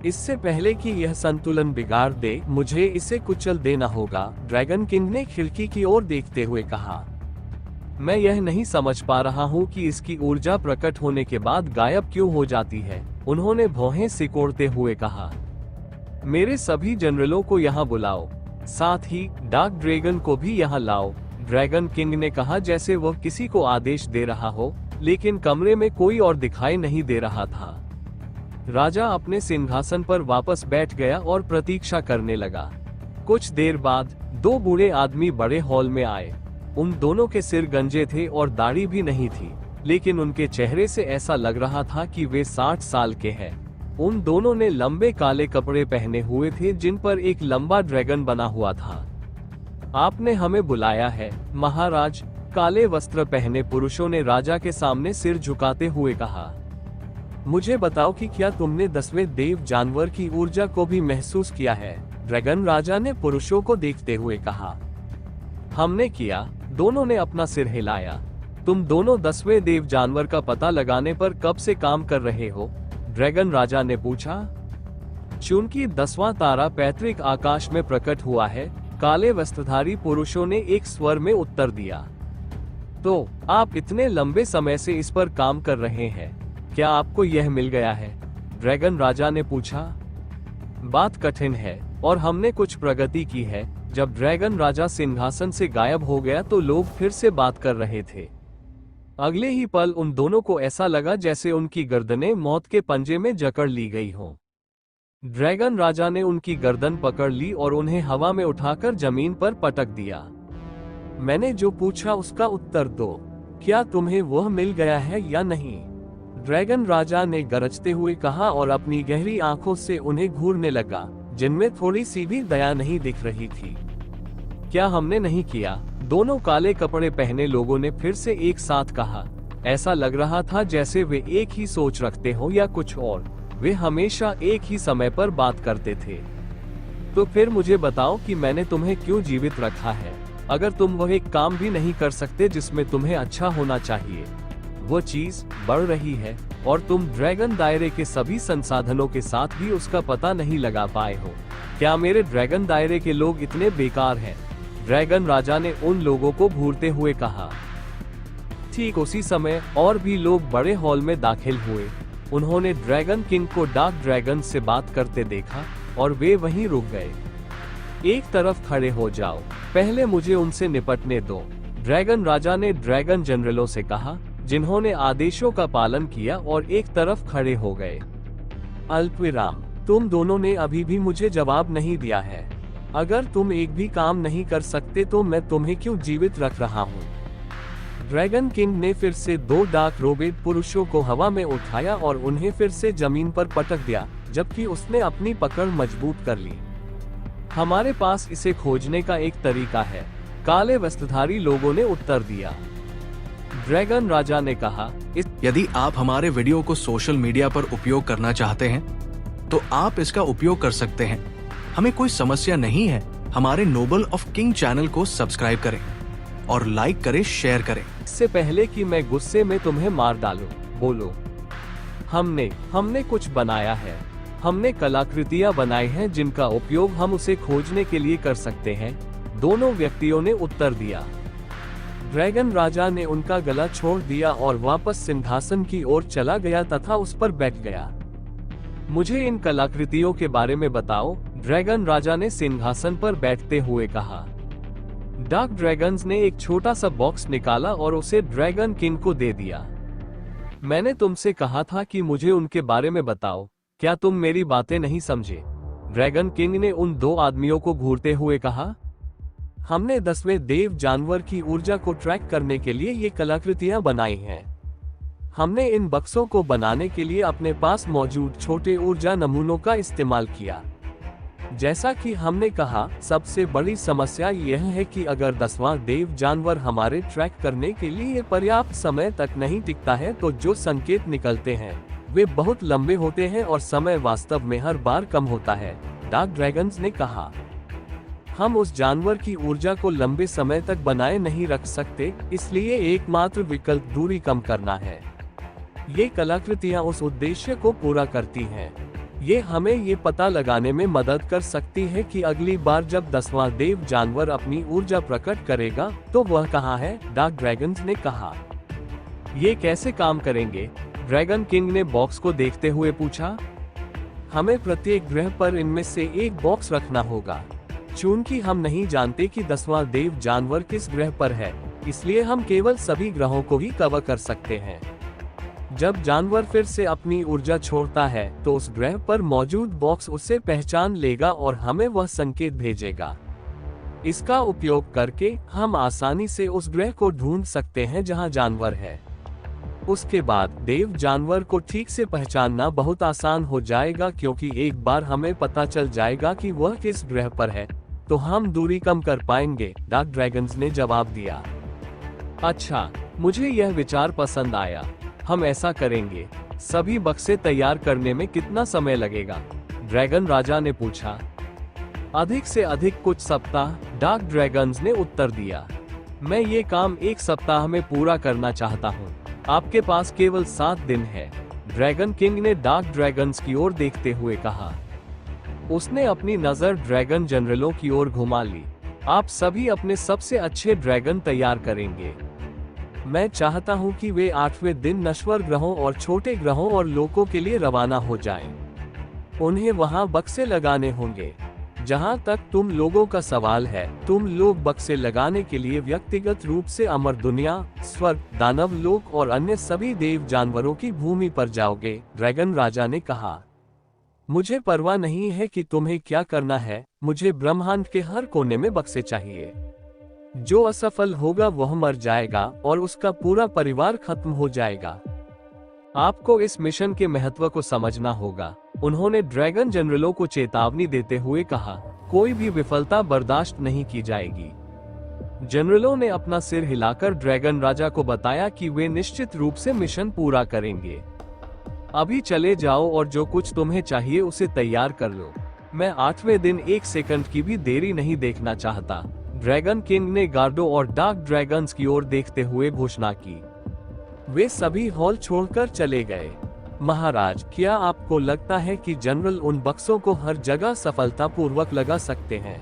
इससे पहले कि यह संतुलन बिगाड़ दे, मुझे इसे कुचल देना होगा, ड्रैगन किंग ने खिड़की की ओर देखते हुए कहा। मैं यह नहीं समझ पा रहा हूँ कि इसकी ऊर्जा प्रकट होने के बाद गायब क्यों हो जाती है, उन्होंने भौहें सिकोड़ते हुए कहा। मेरे सभी जनरलों को यहाँ बुलाओ, साथ ही डार्क ड्रैगन को भी यहाँ लाओ, ड्रैगन किंग ने कहा, जैसे वह किसी को आदेश दे रहा हो, लेकिन कमरे में कोई और दिखाई नहीं दे रहा था। राजा अपने सिंहासन पर वापस बैठ गया और प्रतीक्षा करने लगा। कुछ देर बाद 2 बूढ़े आदमी बड़े हॉल में आए। उन दोनों के सिर गंजे थे और दाढ़ी भी नहीं थी, लेकिन उनके चेहरे से ऐसा लग रहा था कि वे 60 साल के हैं। उन दोनों ने लंबे काले कपड़े पहने हुए थे जिन पर एक लंबा ड्रैगन बना हुआ था। आपने हमें बुलाया है, महाराज, काले वस्त्र पहने पुरुषों ने राजा के सामने सिर झुकाते हुए कहा। मुझे बताओ कि क्या तुमने 10वें देव जानवर की ऊर्जा को भी महसूस किया है, ड्रैगन राजा ने पुरुषों को देखते हुए कहा। हमने किया, दोनों ने अपना सिर हिलाया। तुम दोनों 10वें देव जानवर का पता लगाने पर कब से काम कर रहे हो, ड्रैगन राजा ने पूछा। चूंकि 10वां तारा पैतृक आकाश में प्रकट हुआ है, काले वस्त्रधारी पुरुषों ने एक स्वर में उत्तर दिया। तो आप इतने लंबे समय से इस पर काम कर रहे हैं, क्या आपको यह मिल गया है, ड्रैगन राजा ने पूछा। बात कठिन है और हमने कुछ प्रगति की है। जब ड्रैगन राजा सिंहासन से गायब हो गया तो लोग फिर से बात कर रहे थे। अगले ही पल उन दोनों को ऐसा लगा जैसे उनकी गर्दनें मौत के पंजे में जकड़ ली गई हों। ड्रैगन राजा ने उनकी गर्दन पकड़ ली और उन्हें हवा में उठाकर जमीन पर पटक दिया। मैंने जो पूछा उसका उत्तर दो, क्या तुम्हें वह मिल गया है या नहीं, ड्रैगन राजा ने गरजते हुए कहा और अपनी गहरी आंखों से उन्हें घूरने लगा, जिनमें थोड़ी सी भी दया नहीं दिख रही थी। क्या हमने नहीं किया, दोनों काले कपड़े पहने लोगों ने फिर से एक साथ कहा। ऐसा लग रहा था जैसे वे एक ही सोच रखते हो या कुछ और। वे हमेशा एक ही समय पर बात करते थे। तो फिर मुझे बताओ कि मैंने तुम्हें क्यों जीवित रखा है, अगर तुम वह एक काम भी नहीं कर सकते जिसमें तुम्हें अच्छा होना चाहिए। वो चीज बढ़ रही है और तुम ड्रैगन दायरे के सभी संसाधनों के साथ भी उसका पता नहीं लगा पाए हो। क्या मेरे ड्रैगन दायरे के लोग इतने बेकार हैं, ड्रैगन राजा ने उन लोगों को घूरते हुए कहा। ठीक उसी समय और भी लोग बड़े हॉल में दाखिल हुए। उन्होंने ड्रैगन किंग को डार्क ड्रैगन से बात करते देखा और वे वहीं रुक गए। एक तरफ खड़े हो जाओ, पहले मुझे उनसे निपटने दो, ड्रैगन राजा ने ड्रैगन जनरलों से कहा, जिन्होंने आदेशों का पालन किया और एक तरफ खड़े हो गए। अल्पविराम, तुम दोनों ने अभी भी मुझे जवाब नहीं दिया है। अगर तुम एक भी काम नहीं कर सकते तो मैं तुम्हें क्यों जीवित रख रहा हूँ। ड्रैगन किंग ने फिर से 2 डार्क रोबेड पुरुषों को हवा में उठाया और उन्हें फिर से जमीन पर पटक दिया, जबकि उसने अपनी पकड़ मजबूत कर ली। हमारे पास इसे खोजने का एक तरीका है, काले वस्त्रधारी लोगों ने उत्तर दिया। ड्रैगन राजा ने कहा, यदि आप हमारे वीडियो को सोशल मीडिया पर उपयोग करना चाहते हैं तो आप इसका उपयोग कर सकते हैं। हमें कोई समस्या नहीं है। हमारे नोबल ऑफ किंग चैनल को सब्सक्राइब करें और लाइक करें, शेयर करें। इससे पहले कि मैं गुस्से में तुम्हें मार डालूं, बोलो। हमने कुछ बनाया है। हमने कलाकृतियां बनाई हैं जिनका उपयोग हम उसे खोजने के लिए कर सकते हैं, दोनों व्यक्तियों ने उत्तर दिया। ड्रैगन राजा ने उनका गला छोड़ दिया और वापस सिंहासन की ओर चला गया तथा उस पर बैठ गया। मुझे इन कलाकृतियों के बारे में बताओ, ड्रैगन राजा ने सिंहासन पर बैठते हुए कहा। डार्क ड्रैगन्स ने एक छोटा सा बॉक्स निकाला और उसे ड्रैगन किंग को दे दिया। मैंने तुमसे कहा था कि मुझे उनके बारे में बताओ, क्या तुम मेरी बातें नहीं समझे, ड्रैगन किंग ने उन 2 आदमियों को घूरते हुए कहा, हमने 10वें देव जानवर की ऊर्जा को ट्रैक करने के लिए ये कलाकृतियां बनाई हैं। हमने इन बक्सों को बनाने के लिए अपने पास मौजूद छोटे ऊर्जा नमूनों का इस्तेमाल किया। जैसा कि हमने कहा, सबसे बड़ी समस्या यह है कि अगर 10वां देव जानवर हमारे ट्रैक करने के लिए पर्याप्त समय तक नहीं टिकता है तो जो संकेत निकलते हैं वे बहुत लंबे होते हैं और समय वास्तव में हर बार कम होता है, डार्क ड्रैगन्स ने कहा। हम उस जानवर की ऊर्जा को लंबे समय तक बनाए नहीं रख सकते, इसलिए एकमात्र विकल्प दूरी कम करना है। ये कलाकृतियां उस उद्देश्य को पूरा करती हैं। ये हमें ये पता लगाने में मदद कर सकती है कि अगली बार जब 10वां देव जानवर अपनी ऊर्जा प्रकट करेगा तो वह कहाँ है, डार्क ड्रैगन्स ने कहा। ये कैसे काम करेंगे? ड्रैगन किंग ने बॉक्स को देखते हुए पूछा। हमें प्रत्येक ग्रह पर इनमें से एक बॉक्स रखना होगा। चूंकि हम नहीं जानते कि 10वां देव जानवर किस ग्रह पर है, इसलिए हम केवल सभी ग्रहों को ही कवर कर सकते हैं। जब जानवर फिर से अपनी ऊर्जा छोड़ता है तो उस ग्रह पर मौजूद बॉक्स उसे पहचान लेगा और हमें वह संकेत भेजेगा। इसका उपयोग करके हम आसानी से उस ग्रह को ढूंढ सकते हैं जहां जानवर है। उसके बाद देव जानवर को ठीक से पहचानना बहुत आसान हो जाएगा, क्योंकि एक बार हमें पता चल जाएगा कि वह किस ग्रह पर है तो हम दूरी कम कर पाएंगे, डार्क ड्रैगन्स ने जवाब दिया। अच्छा, मुझे यह विचार पसंद आया। हम ऐसा करेंगे। सभी बक्से तैयार करने में कितना समय लगेगा? ड्रैगन राजा ने पूछा। अधिक से अधिक कुछ सप्ताह, डार्क ड्रैगन्स ने उत्तर दिया। मैं ये काम 1 सप्ताह में पूरा करना चाहता हूँ। आपके पास केवल 7 दिन है, ड्रैगन किंग ने डार्क ड्रैगन्स की ओर देखते हुए कहा। उसने अपनी नजर ड्रैगन जनरलों की ओर घुमा ली। आप सभी अपने सबसे अच्छे ड्रैगन तैयार करेंगे। मैं चाहता हूं कि वे 8वें दिन नश्वर ग्रहों और छोटे ग्रहों और लोकों के लिए रवाना हो जाएं। उन्हें वहां बक्से लगाने होंगे। जहां तक तुम लोगों का सवाल है, तुम लोग बक्से लगाने के लिए व्यक्तिगत रूप से अमर दुनिया, स्वर्ग, दानव लोक और अन्य सभी देव जानवरों की भूमि पर जाओगे, ड्रैगन राजा ने कहा। मुझे परवाह नहीं है कि तुम्हें क्या करना है, मुझे ब्रह्मांड के हर कोने में बक्से चाहिए। जो असफल होगा वह मर जाएगा और उसका पूरा परिवार खत्म हो जाएगा। आपको इस मिशन के महत्व को समझना होगा, उन्होंने ड्रैगन जनरलों को चेतावनी देते हुए कहा। कोई भी विफलता बर्दाश्त नहीं की जाएगी। जनरलों ने अपना सिर हिलाकर ड्रैगन राजा को बताया कि वे निश्चित रूप से मिशन पूरा करेंगे। अभी चले जाओ और जो कुछ तुम्हें चाहिए उसे तैयार कर लो। मैं 8वें दिन 1 सेकंड की भी देरी नहीं देखना चाहता, ड्रैगन किंग ने गार्डो और डार्क ड्रैगन्स की ओर देखते हुए घोषणा की। वे सभी हॉल छोड़कर चले गए। महाराज, क्या आपको लगता है कि जनरल उन बक्सों को हर जगह सफलतापूर्वक लगा सकते हैं?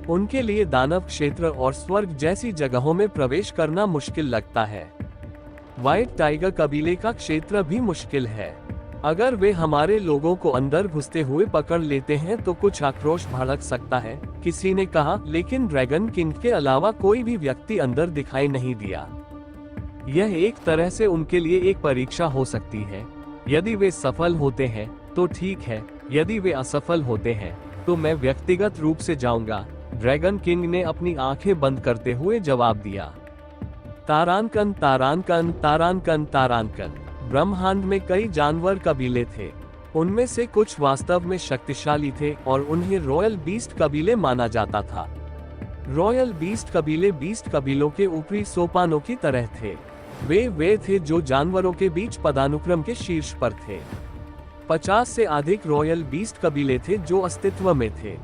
उनके लिए दानव क्षेत्र और स्वर्ग जैसी जगहों में प्रवेश करना मुश्किल लगता है। व्हाइट टाइगर कबीले का क्षेत्र भी मुश्किल है। अगर वे हमारे लोगों को अंदर घुसते हुए पकड़ लेते हैं तो कुछ आक्रोश भड़क सकता है, किसी ने कहा, लेकिन ड्रैगन किंग के अलावा कोई भी व्यक्ति अंदर दिखाई नहीं दिया। यह एक तरह से उनके लिए एक परीक्षा हो सकती है। यदि वे सफल होते हैं तो ठीक है, यदि वे असफल होते हैं तो मैं व्यक्तिगत रूप से जाऊंगा, ड्रैगन किंग ने अपनी आंखें बंद करते हुए जवाब दिया। तारानकन तारानकन तारानकन तारानकन। ब्रह्मांड में कई जानवर कबीले थे। उनमें से कुछ वास्तव में शक्तिशाली थे और उन्हें रॉयल बीस्ट कबीले माना जाता था। रॉयल बीस्ट कबीले बीस्ट कबीलों के ऊपरी सोपानों की तरह थे। वे थे जो जानवरों के बीच पदानुक्रम के शीर्ष पर थे। 50 से अधिक रॉयल बीस्ट कबीले थे जो अस्तित्व में थे।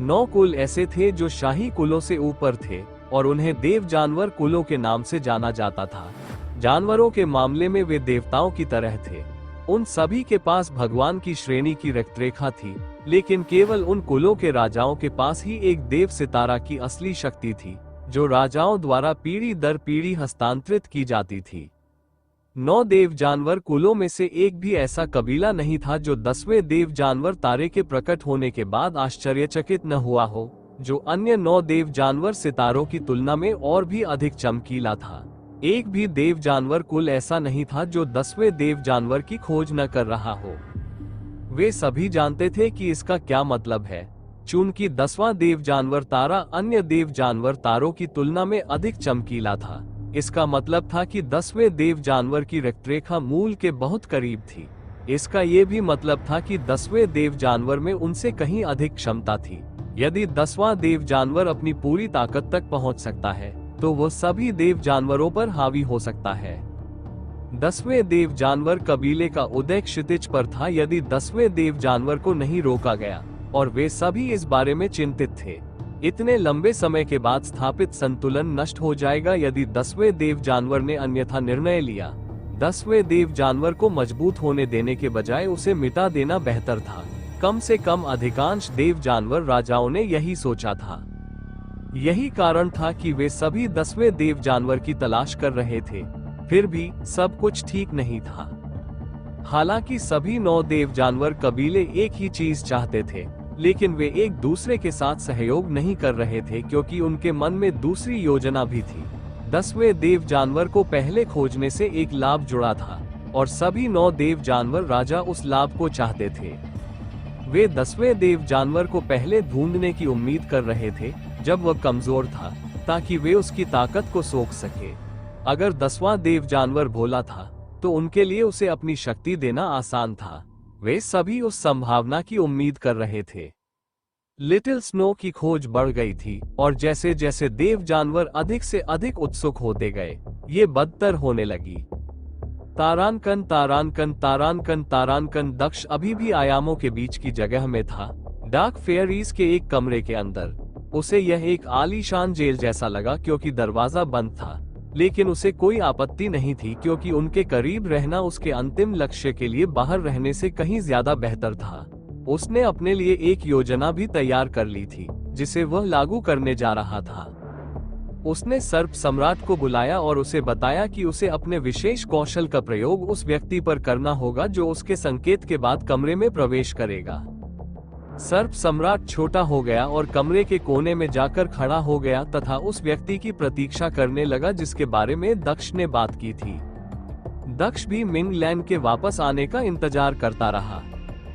9 कुल ऐसे थे जो शाही कुलों से ऊपर थे और उन्हें देव जानवर कुलों के नाम से जाना जाता था। जानवरों के मामले में वे देवताओं की तरह थे। उन सभी के पास भगवान की श्रेणी की रक्तरेखा थी, लेकिन केवल उन कुलों के राजाओं के पास ही एक देव सितारा की असली शक्ति थी, जो राजाओं द्वारा पीढ़ी दर पीढ़ी हस्तांतरित की जाती थी। 9 देव जानवर कुलों में से एक भी ऐसा कबीला नहीं था जो 10वें देव जानवर तारे के प्रकट होने के बाद आश्चर्यचकित न हुआ हो, जो अन्य 9 देव जानवर सितारों की तुलना में और भी अधिक चमकीला था। एक भी देव जानवर कुल ऐसा नहीं था जो 10वें देव जानवर की खोज न कर रहा हो। वे सभी जानते थे कि इसका क्या मतलब है। चूंकि 10वां देव जानवर तारा अन्य देव जानवर तारों की तुलना में अधिक चमकीला था, इसका मतलब था कि 10वें देव जानवर की रक्तरेखा मूल के बहुत करीब थी। इसका ये भी मतलब था कि 10वें देव जानवर में उनसे कहीं अधिक क्षमता थी। यदि 10वां देव जानवर अपनी पूरी ताकत तक पहुंच सकता है, तो वो सभी देव जानवरों पर हावी हो सकता है। 10वें देव जानवर कबीले का उदय क्षितिज पर था यदि 10वें देव जानवर को नहीं रोका गया, और वे सभी इस बारे में चिंतित थे। इतने लंबे समय के बाद स्थापित संतुलन नष्ट हो जाएगा यदि 10वें देव जानवर ने अन्यथा निर्णय लिया। 10वें देव जानवर को मजबूत होने देने के बजाय उसे मिटा देना बेहतर था। कम से कम अधिकांश देव जानवर राजाओं ने यही सोचा था। यही कारण था कि वे सभी 10वें देव जानवर की तलाश कर रहे थे। फिर भी सब कुछ ठीक नहीं था। हालांकि सभी 9 देव जानवर कबीले एक ही चीज चाहते थे, लेकिन वे एक दूसरे के साथ सहयोग नहीं कर रहे थे क्योंकि उनके मन में दूसरी योजना भी थी। 10वें देव जानवर को पहले खोजने से एक लाभ जुड़ा था, और सभी 9 देव जानवर राजा उस लाभ को चाहते थे। वे 10वें देव जानवर को पहले ढूंढने की उम्मीद कर रहे थे जब वह कमजोर था, ताकि वे उसकी ताकत को सोख सके। अगर 10वां देव जानवर भोला था, तो उनके लिए उसे अपनी शक्ति देना आसान था। वे सभी उस संभावना की उम्मीद कर रहे थे। लिटिल स्नो की खोज बढ़ गई थी, और जैसे जैसे देव जानवर अधिक से अधिक उत्सुक होते गए, ये बदतर होने लगी। तारानकन तारानकन तारानकन तारानकन दक्ष अभी भी आयामों के बीच की जगह में था, डार्क फेयरीज के एक कमरे के अंदर। उसे यह एक आलीशान जेल जैसा लगा क्योंकि दरवाजा बंद था, लेकिन उसे कोई आपत्ति नहीं थी क्योंकि उनके करीब रहना उसके अंतिम लक्ष्य के लिए बाहर रहने से कहीं ज्यादा बेहतर था। उसने अपने लिए एक योजना भी तैयार कर ली थी, जिसे वह लागू करने जा रहा था। उसने सर्प सम्राट को बुलाया और उसे बताया कि उसे अपने विशेष कौशल का प्रयोग उस व्यक्ति पर करना होगा जो उसके संकेत के बाद कमरे में प्रवेश करेगा। सर्प सम्राट छोटा हो गया और कमरे के कोने में जाकर खड़ा हो गया तथा उस व्यक्ति की प्रतीक्षा करने लगा जिसके बारे में दक्ष ने बात की थी। दक्ष भी मिंग लैन के वापस आने का इंतजार करता रहा।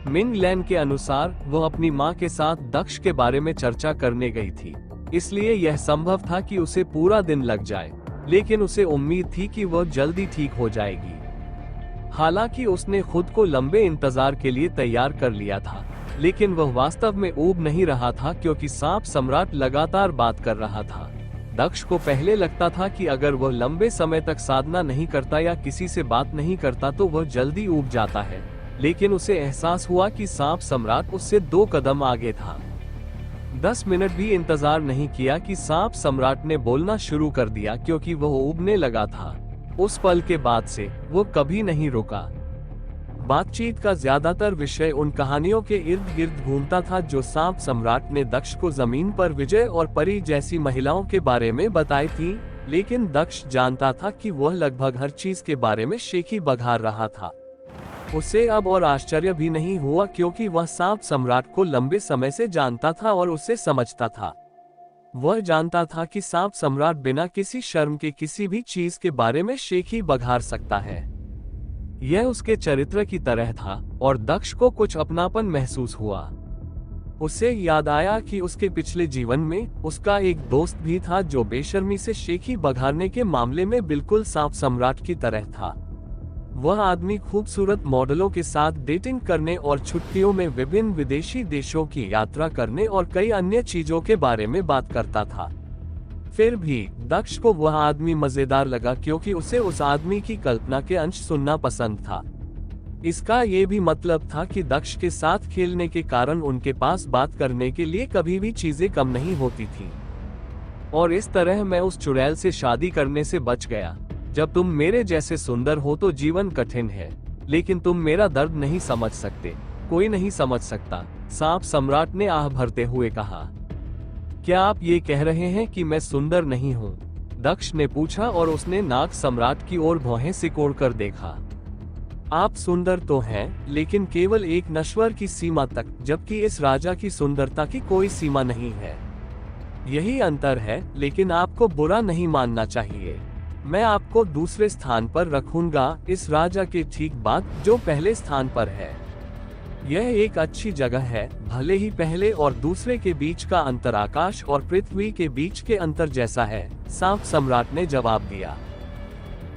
मिंग लैन के अनुसार वह अपनी मां के साथ दक्ष के बारे में चर्चा करने गई थी, इसलिए यह संभव था कि उसे पूरा दिन लग जाए, लेकिन उसे उम्मीद थी कि वह जल्दी ठीक हो जाएगी। हालांकि उसने खुद को लंबे इंतजार के लिए तैयार कर लिया था, लेकिन वह वास्तव में ऊब नहीं रहा था क्योंकि सांप सम्राट लगातार बात कर रहा था। दक्ष को पहले लगता था कि अगर वह लंबे समय तक साधना नहीं करता या किसी से बात नहीं करता तो वह जल्दी ऊब जाता है, लेकिन उसे एहसास हुआ कि सांप सम्राट उससे 2 कदम आगे था। 10 मिनट भी इंतजार नहीं किया कि सांप सम्राट ने बोलना शुरू कर दिया क्योंकि वह ऊबने लगा था। उस पल के बाद से वो कभी नहीं रुका। बातचीत का ज्यादातर विषय उन कहानियों के इर्द गिर्द घूमता था जो सांप सम्राट ने दक्ष को जमीन पर विजय और परी जैसी महिलाओं के बारे में बताई थी, लेकिन दक्ष जानता था कि वह लगभग हर चीज के बारे में शेखी बघार रहा था। उसे अब और आश्चर्य भी नहीं हुआ क्योंकि वह सांप सम्राट को लंबे समय से जानता था और उसे समझता था। वह जानता था कि सांप सम्राट बिना किसी शर्म के किसी भी चीज के बारे में शेखी बघार सकता है। यह उसके चरित्र की तरह था और दक्ष को कुछ अपनापन महसूस हुआ। उसे याद आया कि उसके पिछले जीवन में उसका एक दोस्त भी था जो बेशर्मी से शेखी बघारने के मामले में बिल्कुल सांप सम्राट की तरह था। वह आदमी खूबसूरत मॉडलों के साथ डेटिंग करने और छुट्टियों में विभिन्न विदेशी देशों की यात्रा करने और कई अन्य चीजों के बारे में बात करता था। फिर भी दक्ष को वह आदमी मजेदार लगा क्योंकि उसे उस आदमी की कल्पना के अंश सुनना पसंद था। इसका ये भी मतलब था कि दक्ष के साथ खेलने के कारण उनके पास बात करने के लिए कभी भी चीजें कम नहीं होती थी। और इस तरह मैं उस चुड़ैल से शादी करने से बच गया। जब तुम मेरे जैसे सुंदर हो तो जीवन कठिन है, लेकिन तुम मेरा दर्द नहीं समझ सकते, कोई नहीं समझ सकता, सांप सम्राट ने आह भरते हुए कहा। क्या आप ये कह रहे हैं कि मैं सुंदर नहीं हूँ? दक्ष ने पूछा और उसने नाग सम्राट की ओर भौहें सिकोड़ कर देखा। आप सुंदर तो हैं, लेकिन केवल एक नश्वर की सीमा तक, जबकि इस राजा की सुंदरता की कोई सीमा नहीं है। यही अंतर है, लेकिन आपको बुरा नहीं मानना चाहिए। मैं आपको दूसरे स्थान पर रखूंगा, इस राजा के ठीक बाद जो पहले स्थान पर है। यह एक अच्छी जगह है, भले ही पहले और दूसरे के बीच का अंतर आकाश और पृथ्वी के बीच के अंतर जैसा है, सांप सम्राट ने जवाब दिया।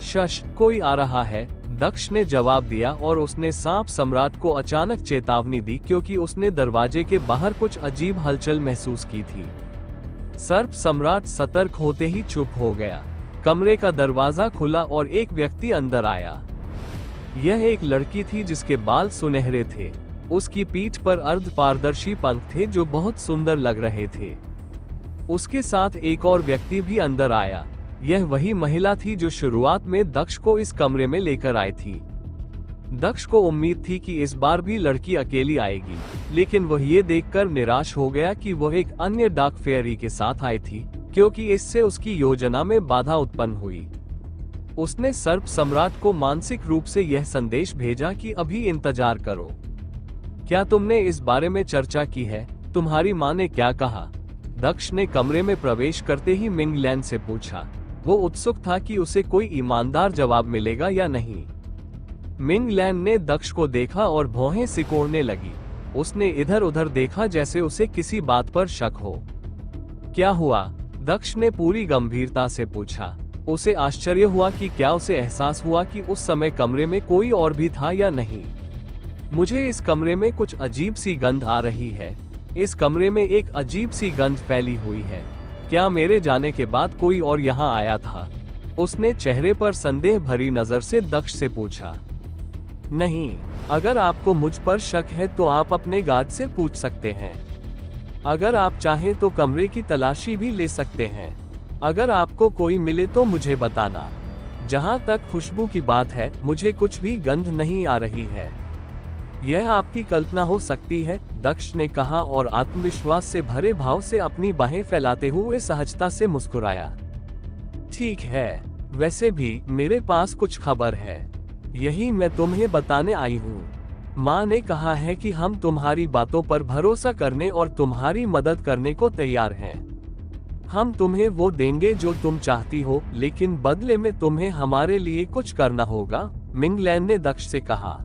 शश, कोई आ रहा है, दक्ष ने जवाब दिया और उसने सांप सम्राट को अचानक चेतावनी दी क्योंकि उसने दरवाजे के बाहर कुछ अजीब हलचल महसूस की थी। सर्प सम्राट सतर्क होते ही चुप हो गया। कमरे का दरवाजा खुला और एक व्यक्ति अंदर आया। यह एक लड़की थी जिसके बाल सुनहरे थे। उसकी पीठ पर अर्ध पारदर्शी पंख थे जो बहुत सुंदर लग रहे थे। उसके साथ एक और व्यक्ति भी अंदर आया। यह वही महिला थी जो शुरुआत में दक्ष को इस कमरे में लेकर आई थी। दक्ष को उम्मीद थी कि इस बार भी लड़की अकेली आएगी, लेकिन वह ये देखकर निराश हो गया कि वह एक अन्य डार्क फेयरी के साथ आई थी, क्योंकि इससे उसकी योजना में बाधा उत्पन्न हुई। उसने सर्प सम्राट को मानसिक रूप से यह संदेश भेजा कि अभी इंतजार करो। क्या तुमने इस बारे में चर्चा की है? तुम्हारी माँ ने क्या कहा? दक्ष ने कमरे में प्रवेश करते ही मिंग लैन से पूछा। वो उत्सुक था कि उसे कोई ईमानदार जवाब मिलेगा या नहीं। मिंग लैन ने दक्ष को देखा और भौहें सिकोड़ने लगी। उसने इधर उधर देखा जैसे उसे किसी बात पर शक हो। क्या हुआ? दक्ष ने पूरी गंभीरता से पूछा। उसे आश्चर्य हुआ कि क्या उसे एहसास हुआ कि उस समय कमरे में कोई और भी था या नहीं। मुझे इस कमरे में कुछ अजीब सी गंध आ रही है। इस कमरे में एक अजीब सी गंध फैली हुई है। क्या मेरे जाने के बाद कोई और यहाँ आया था? उसने चेहरे पर संदेह भरी नजर से दक्ष से पूछा। नहीं, अगर आपको मुझ पर शक है तो आप अपने गार्ड से पूछ सकते हैं। अगर आप चाहें तो कमरे की तलाशी भी ले सकते हैं। अगर आपको कोई मिले तो मुझे बताना। जहां तक खुशबू की बात है, मुझे कुछ भी गंध नहीं आ रही है। यह आपकी कल्पना हो सकती है, दक्ष ने कहा और आत्मविश्वास से भरे भाव से अपनी बाहें फैलाते हुए सहजता से मुस्कुराया। ठीक है, वैसे भी मेरे पास कुछ खबर है। यही मैं तुम्हें बताने आई हूँ। माँ ने कहा है कि हम तुम्हारी बातों पर भरोसा करने और तुम्हारी मदद करने को तैयार हैं। हम तुम्हें वो देंगे जो तुम चाहती हो, लेकिन बदले में तुम्हें हमारे लिए कुछ करना होगा, मिंग लैन ने दक्ष से कहा।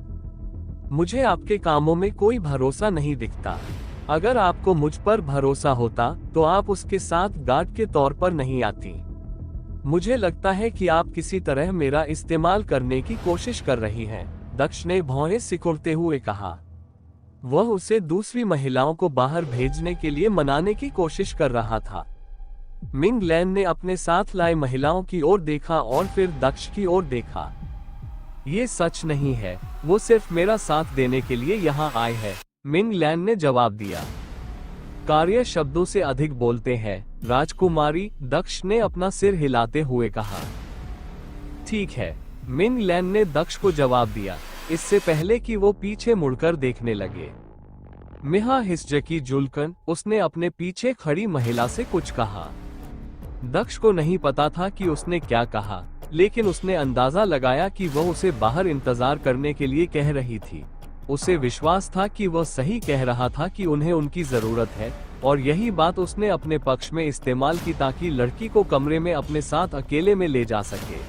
मुझे आपके कामों में कोई भरोसा नहीं दिखता। अगर आपको मुझ पर भरोसा होता तो आप उसके साथ गार्ड के तौर पर नहीं आती। मुझे लगता है कि आप किसी तरह मेरा इस्तेमाल करने की कोशिश कर रही हैं, दक्ष ने भौहें सिकुड़ते हुए कहा। वह उसे दूसरी महिलाओं को बाहर भेजने के लिए मनाने की कोशिश कर रहा था। मिंग लैन ने अपने साथ लाए महिलाओं की ओर देखा और फिर दक्ष की ओर देखा। ये सच नहीं है, वो सिर्फ मेरा साथ देने के लिए यहाँ आए हैं, मिंग लैन ने जवाब दिया। कार्य शब्दों से अधिक बोलते हैं, राजकुमारी, दक्ष ने अपना सिर हिलाते हुए कहा। ठीक है, मिंग लैन ने दक्ष को जवाब दिया, इससे पहले कि वो पीछे मुड़कर देखने लगे। मिहा हिस्जकी जुलकन, उसने अपने पीछे खड़ी महिला से कुछ कहा। दक्ष को नहीं पता था कि उसने क्या कहा, लेकिन उसने अंदाजा लगाया कि वह उसे बाहर इंतजार करने के लिए कह रही थी। उसे विश्वास था कि वह सही कह रहा था कि उन्हें उनकी जरूरत है, और यही बात उसने अपने पक्ष में इस्तेमाल की ताकि लड़की को कमरे में अपने साथ अकेले में ले जा सके।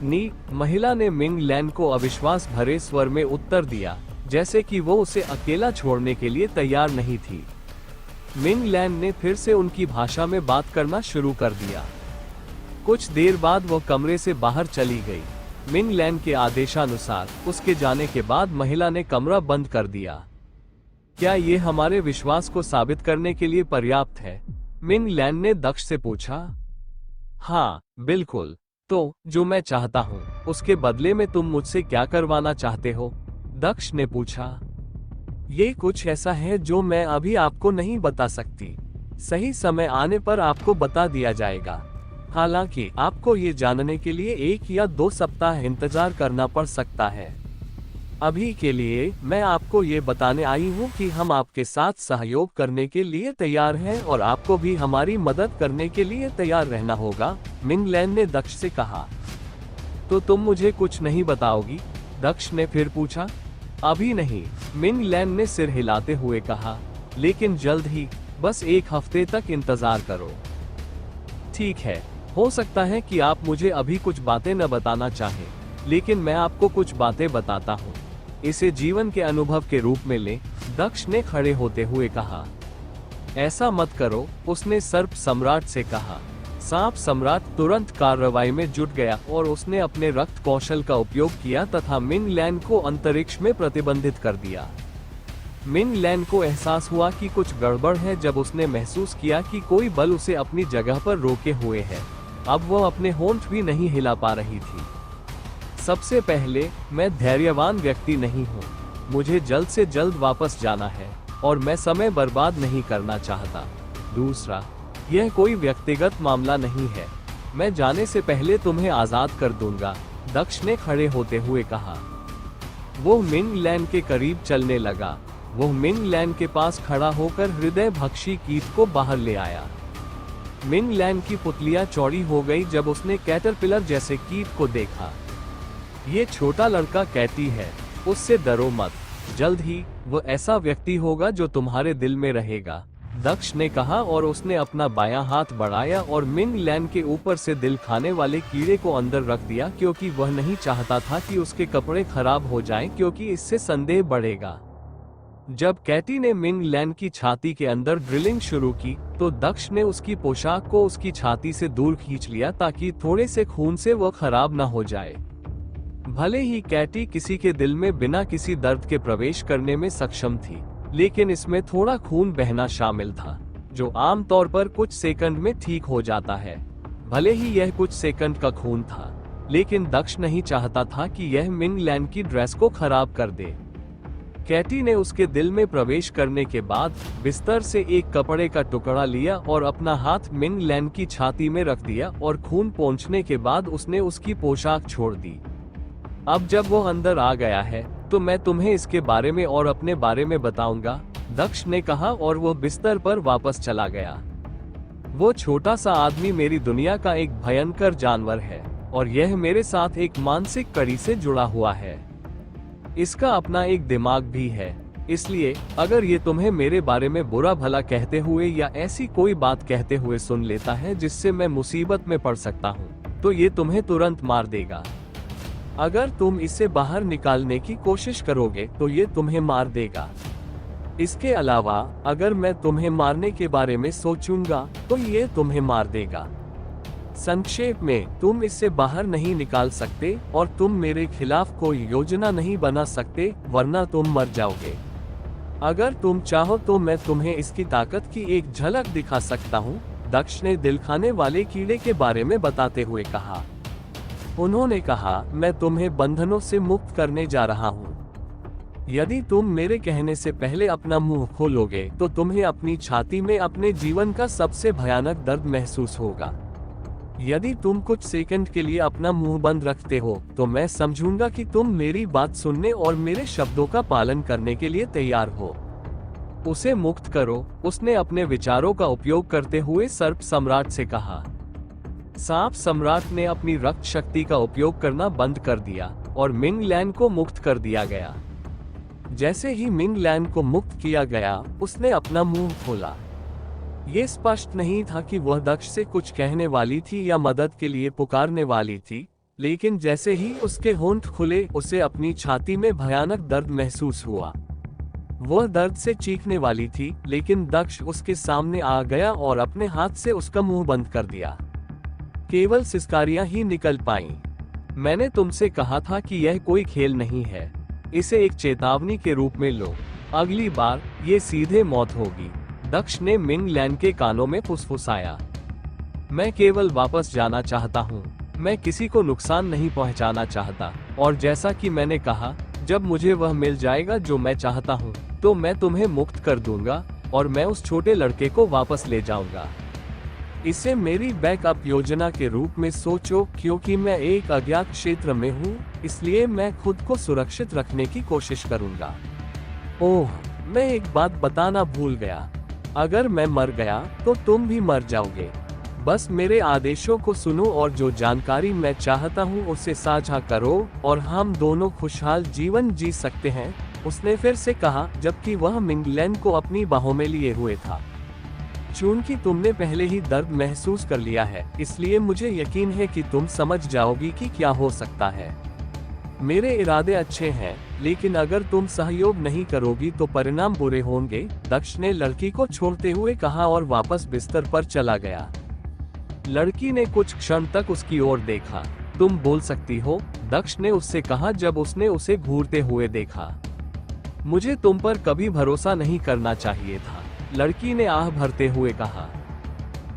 नी, महिला ने मिंग लैन को अविश्वास भरे स्वर में उत्तर दिया, जैसे कि वो उसे अकेला छोड़ने के लिए तैयार नहीं थी। मिंग लैन ने फिर से उनकी भाषा में बात करना शुरू कर दिया। कुछ देर बाद वह कमरे से बाहर चली गई। मिंग लैन के आदेशानुसार उसके जाने के बाद महिला ने कमरा बंद कर दिया। क्या ये हमारे विश्वास को साबित करने के लिए पर्याप्त है? मिंग लैन ने दक्ष से पूछा। हाँ, बिल्कुल। तो जो मैं चाहता हूँ, उसके बदले में तुम मुझसे क्या करवाना चाहते हो? दक्ष ने पूछा। ये कुछ ऐसा है जो मैं अभी आपको नहीं बता सकती। सही समय आने पर आपको बता दिया जाएगा। हालांकि आपको ये जानने के लिए 1 या 2 सप्ताह इंतजार करना पड़ सकता है। अभी के लिए मैं आपको ये बताने आई हूँ कि हम आपके साथ सहयोग करने के लिए तैयार हैं और आपको भी हमारी मदद करने के लिए तैयार रहना होगा, मिंग लैन ने दक्ष से कहा। तो तुम मुझे कुछ नहीं बताओगी? दक्ष ने फिर पूछा। अभी नहीं, मिंग लैन ने सिर हिलाते हुए कहा, लेकिन जल्द ही, बस 1 हफ्ते तक इंतजार करो। ठीक है, हो सकता है कि आप मुझे अभी कुछ बातें न बताना चाहें, लेकिन मैं आपको कुछ बातें बताता हूँ। इसे जीवन के अनुभव के रूप में ले, दक्ष ने खड़े होते हुए कहा। ऐसा मत करो, उसने सर्प सम्राट से कहा। सांप सम्राट तुरंत कार्रवाई में जुट गया और उसने अपने रक्त कौशल का उपयोग किया तथा मिंग लैन को अंतरिक्ष में प्रतिबंधित कर दिया। मिंग लैन को एहसास हुआ कि कुछ गड़बड़ है जब उसने महसूस किया कि कोई बल उसे अपनी जगह पर रोके हुए है। अब वह अपने होंठ भी नहीं हिला पा रही थी। सबसे पहले, मैं धैर्यवान व्यक्ति नहीं हूँ। मुझे जल्द से जल्द वापस जाना है और मैं समय बर्बाद नहीं करना चाहता। दूसरा, यह कोई व्यक्तिगत मामला नहीं है। मैं जाने से पहले तुम्हें आजाद कर दूंगा, दक्ष ने खड़े होते हुए कहा। वो मिंग लैन के करीब चलने लगा। वो मिंग लैन के पास खड़ा होकर हृदय भक्षी कीट को बाहर ले आया। मिंग लैन की पुतलियां चौड़ी हो गई जब उसने कैटरपिलर जैसे कीट को देखा। ये छोटा लड़का कैटी है, उससे डरो मत। जल्द ही वो ऐसा व्यक्ति होगा जो तुम्हारे दिल में रहेगा, दक्ष ने कहा और उसने अपना बायां हाथ बढ़ाया और मिंग लैन के ऊपर से दिल खाने वाले कीड़े को अंदर रख दिया, क्योंकि वह नहीं चाहता था कि उसके कपड़े खराब हो जाएं, क्योंकि इससे संदेह बढ़ेगा। जब कैटी ने मिंग लैन की छाती के अंदर ड्रिलिंग शुरू की तो दक्ष ने उसकी पोशाक को उसकी छाती से दूर खींच लिया ताकि थोड़े से खून से वह खराब न हो जाए। भले ही कैटी किसी के दिल में बिना किसी दर्द के प्रवेश करने में सक्षम थी, लेकिन इसमें थोड़ा खून बहना शामिल था, जो आमतौर पर कुछ सेकंड में ठीक हो जाता है। भले ही यह कुछ सेकंड का खून था, लेकिन दक्ष नहीं चाहता था कि यह मिंग लैन की ड्रेस को खराब कर दे। कैटी ने उसके दिल में प्रवेश करने के बाद बिस्तर से एक कपड़े का टुकड़ा लिया और अपना हाथ मिंग लैन की छाती में रख दिया और खून पहुंचने के बाद उसने उसकी पोशाक छोड़ दी। अब जब वो अंदर आ गया है तो मैं तुम्हें इसके बारे में और अपने बारे में बताऊंगा, दक्ष ने कहा और वो बिस्तर पर वापस चला गया। वो छोटा सा आदमी मेरी दुनिया का एक भयंकर जानवर है और यह मेरे साथ एक मानसिक कड़ी से जुड़ा हुआ है। इसका अपना एक दिमाग भी है, इसलिए अगर ये तुम्हें मेरे बारे में बुरा भला कहते हुए या ऐसी कोई बात कहते हुए सुन लेता है जिससे मैं मुसीबत में पड़ सकता हूँ, तो ये तुम्हें तुरंत मार देगा। अगर तुम इसे बाहर निकालने की कोशिश करोगे तो ये तुम्हें मार देगा। इसके अलावा अगर मैं तुम्हें मारने के बारे में सोचूंगा तो ये तुम्हें मार देगा। संक्षेप में, तुम इससे बाहर नहीं निकाल सकते और तुम मेरे खिलाफ कोई योजना नहीं बना सकते, वरना तुम मर जाओगे। अगर तुम चाहो तो मैं तुम्हें इसकी ताकत की एक झलक दिखा सकता हूँ, दक्ष ने दिल खाने वाले कीड़े के बारे में बताते हुए कहा। उन्होंने कहा, मैं तुम्हें बंधनों से मुक्त करने जा रहा हूँ। यदि तुम मेरे कहने से पहले अपना मुंह खोलोगे तो तुम्हें अपनी छाती में अपने जीवन का सबसे भयानक दर्द महसूस होगा। यदि तुम कुछ सेकंड के लिए अपना मुंह बंद रखते हो तो मैं समझूंगा कि तुम मेरी बात सुनने और मेरे शब्दों का पालन करने के लिए तैयार हो। उसे मुक्त करो, उसने अपने विचारों का उपयोग करते हुए सर्प सम्राट से कहा। सांप सम्राट ने अपनी रक्त शक्ति का उपयोग करना बंद कर दिया और मिंग लैन को मुक्त कर दिया गया। जैसे ही मिंग लैन को मुक्त किया गया, उसने अपना मुंह खोला। ये स्पष्ट नहीं था कि वह दक्ष से कुछ कहने वाली थी या मदद के लिए पुकारने वाली थी, लेकिन जैसे ही उसके होंठ खुले उसे अपनी छाती में भयानक दर्द महसूस हुआ। वह दर्द से चीखने वाली थी, लेकिन दक्ष उसके सामने आ गया और अपने हाथ से उसका मुंह बंद कर दिया। केवल सिसकारियां ही निकल पाईं। मैंने तुमसे कहा था कि यह कोई खेल नहीं है, इसे एक चेतावनी के रूप में लो। अगली बार ये सीधे मौत होगी, दक्ष ने मिंग लैन के कानों में फुसफुसाया। मैं केवल वापस जाना चाहता हूँ, मैं किसी को नुकसान नहीं पहुँचाना चाहता, और जैसा कि मैंने कहा, जब मुझे वह मिल जाएगा जो मैं चाहता हूँ तो मैं तुम्हें मुक्त कर दूंगा और मैं उस छोटे लड़के को वापस ले जाऊंगा। इसे मेरी बैकअप योजना के रूप में सोचो, क्योंकि मैं एक अज्ञात क्षेत्र में हूँ, इसलिए मैं खुद को सुरक्षित रखने की कोशिश करूंगा। ओह, मैं एक बात बताना भूल गया, अगर मैं मर गया तो तुम भी मर जाओगे। बस मेरे आदेशों को सुनो और जो जानकारी मैं चाहता हूँ उसे साझा करो और हम दोनों खुशहाल जीवन जी सकते हैं, उसने फिर से कहा, जबकि वह मिंग लैन को अपनी बाहों में लिए हुए था। चूंकि तुमने पहले ही दर्द महसूस कर लिया है, इसलिए मुझे यकीन है कि तुम समझ जाओगी कि क्या हो सकता है। मेरे इरादे अच्छे हैं, लेकिन अगर तुम सहयोग नहीं करोगी तो परिणाम बुरे होंगे, दक्ष ने लड़की को छोड़ते हुए कहा और वापस बिस्तर पर चला गया। लड़की ने कुछ क्षण तक उसकी ओर देखा। तुम बोल सकती हो, दक्ष ने उससे कहा जब उसने उसे घूरते हुए देखा। मुझे तुम पर कभी भरोसा नहीं करना चाहिए था, लड़की ने आह भरते हुए कहा।